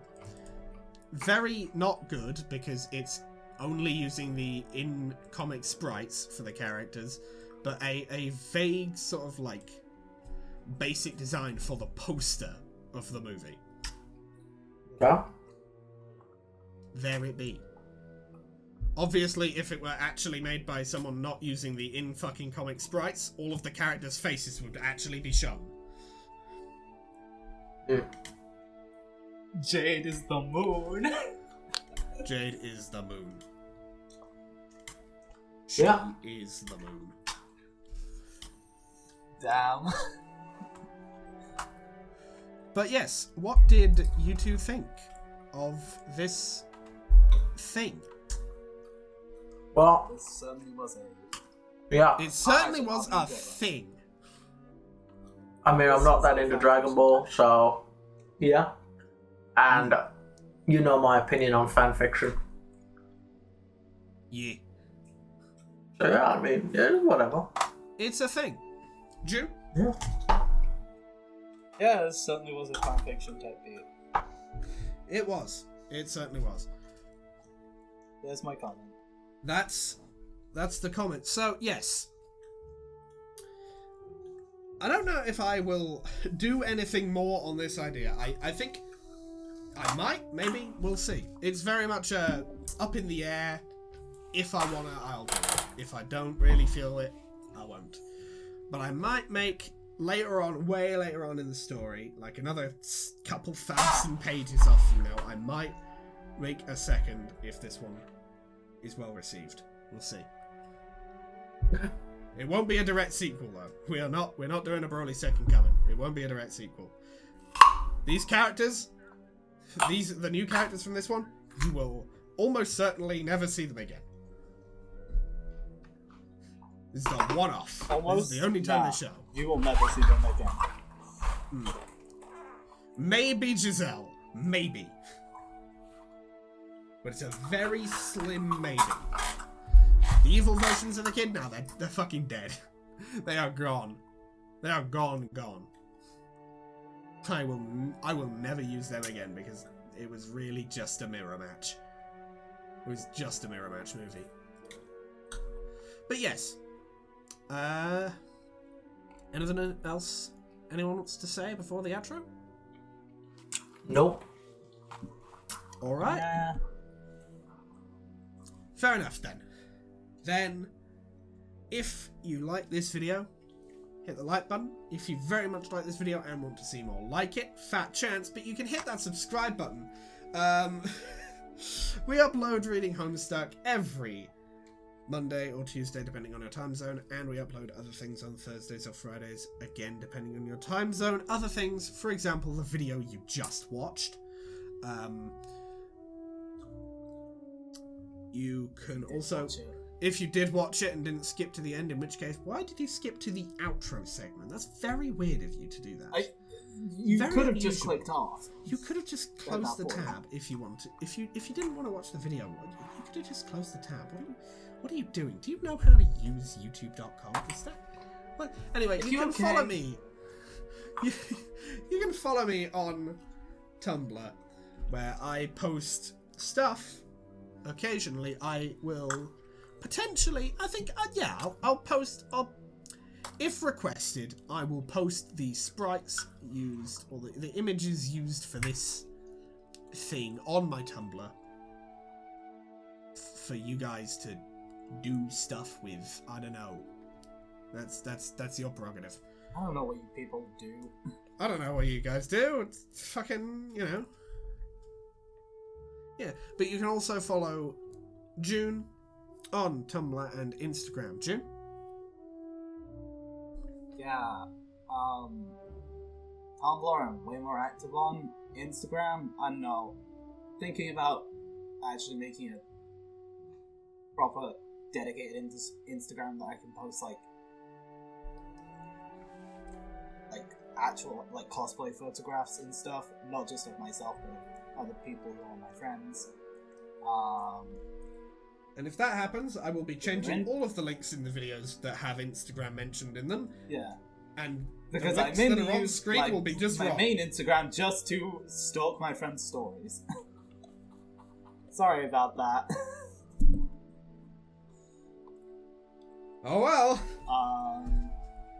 very not good, because it's only using the in-comic sprites for the characters, but a vague sort of basic design for the poster of the movie. Yeah. There it be. Obviously, if it were actually made by someone not using the in-fucking comic sprites, all of the characters' faces would actually be shown. Jade is the moon. Jade is the moon. Yeah. She is the moon. Damn. But yes, what did you two think? of this thing. Well, This certainly was a. yeah. It certainly I'll was do a that. thing. I mean, I'm not that into Dragon Ball, so yeah. And you know my opinion on fan fiction. Yeah. So yeah, I mean, yeah, whatever. It's a thing. June? Yeah. Yeah, this certainly was a fanfiction type beat. It was. It certainly was. There's my comment. That's the comment. So, yes. I don't know if I will do anything more on this idea. I think I might, maybe, we'll see. It's very much up in the air. If I wanna, I'll do it. If I don't really feel it, I won't. But I might make later on, way later on in the story, like another couple thousand pages off from now, I might make a second if this one is well received. We'll see. It won't be a direct sequel though. We're not doing a Broly Second Coming. It won't be a direct sequel. These characters, the new characters from this one, you will almost certainly never see them again. This is a one-off. Almost. This is the only time Nah, they show. You will never see them again. Maybe Giselle. Maybe. But it's a very slim maybe. The evil versions of the kid, now they're fucking dead. They are gone. They are gone. I will never use them again because it was really just a mirror match. It was just a mirror match movie. But yes. Anything else anyone wants to say before the outro? Nope. Alright. Yeah. Fair enough then. Then, if you like this video, hit the like button. If you very much like this video and want to see more like it, fat chance, but you can hit that subscribe button. We upload Reading Homestuck every Monday or Tuesday, depending on your time zone, and we upload other things on Thursdays or Fridays, again, depending on your time zone. Other things, for example, the video you just watched. You can also, if you did watch it and didn't skip to the end, in which case, why did you skip to the outro segment? That's very weird of you to do that. You Very could have just unusual. clicked off. You could have just closed the that point. tab if you wanted. If you didn't want to watch the video, you could have just closed the tab. What are you doing? Do you know how to use YouTube.com? Is that? Well, anyway, you can follow me. You can follow me on Tumblr, where I post stuff. Occasionally, I will potentially. I think, I'll post. If requested, I will post the sprites used or the images used for this thing on my Tumblr for you guys to do stuff with. I don't know. That's your prerogative. I don't know what you people do. I don't know what you guys do. It's fucking, Yeah, but you can also follow June on Tumblr and Instagram. June? Yeah. Tumblr I'm way more active on. Instagram, I don't know. Thinking about actually making a proper dedicated Instagram that I can post like actual cosplay photographs and stuff, not just of myself but of other people who are my friends. And if that happens, I will be changing When? all of the links in the videos that have Instagram mentioned in them. Yeah. And Because the I links that mainly are on use screen will be just my wrong. main Instagram just to stalk my friends' stories. Sorry about that. Oh well.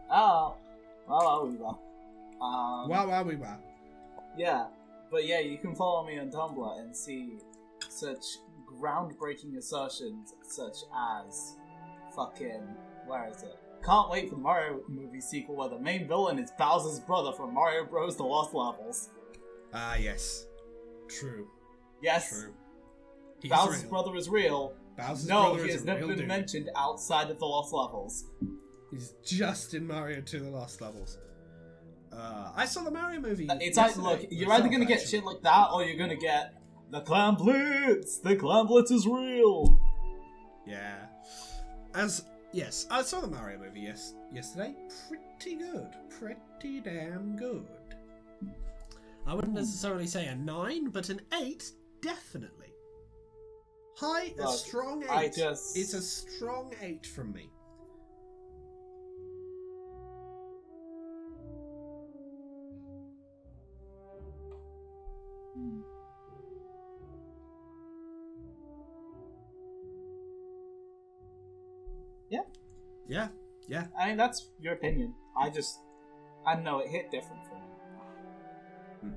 Wow, we were. Yeah, but yeah, you can follow me on Tumblr and see such groundbreaking assertions such as where is it? Can't wait for the Mario movie sequel where the main villain is Bowser's brother from Mario Bros. The Lost Levels. Ah, yes. True. Yes, True. He's Bowser's real. brother is real. Bowser's No, brother he is has a never real been dude. mentioned outside of the Lost Levels. He's just in Mario 2 The Lost Levels. I saw the Mario movie. It's like, yesterday look, you're either myself, gonna get actually. shit like that, or you're gonna get The Clan Blitz! The Clan Blitz is real! Yeah. Yes, I saw the Mario movie yesterday. Pretty good. Pretty damn good. I wouldn't necessarily say a 9, but an 8, definitely. A Look, strong 8. It's a strong 8 from me. Yeah. Yeah. I mean, that's your opinion. I don't know, it hit different for me.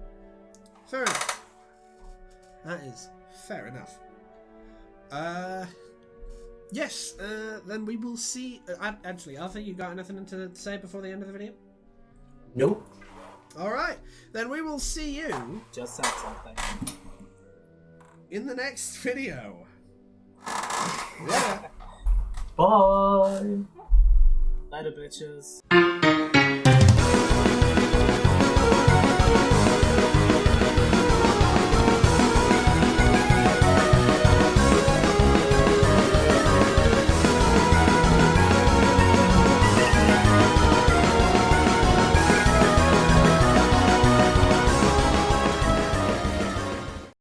Fair enough. That is fair enough. Yes, then we will see... actually, Arthur, you got anything to say before the end of the video? Nope. Alright, then we will see you... Just said something. ...in the next video. Later. Bye. Later, bitches.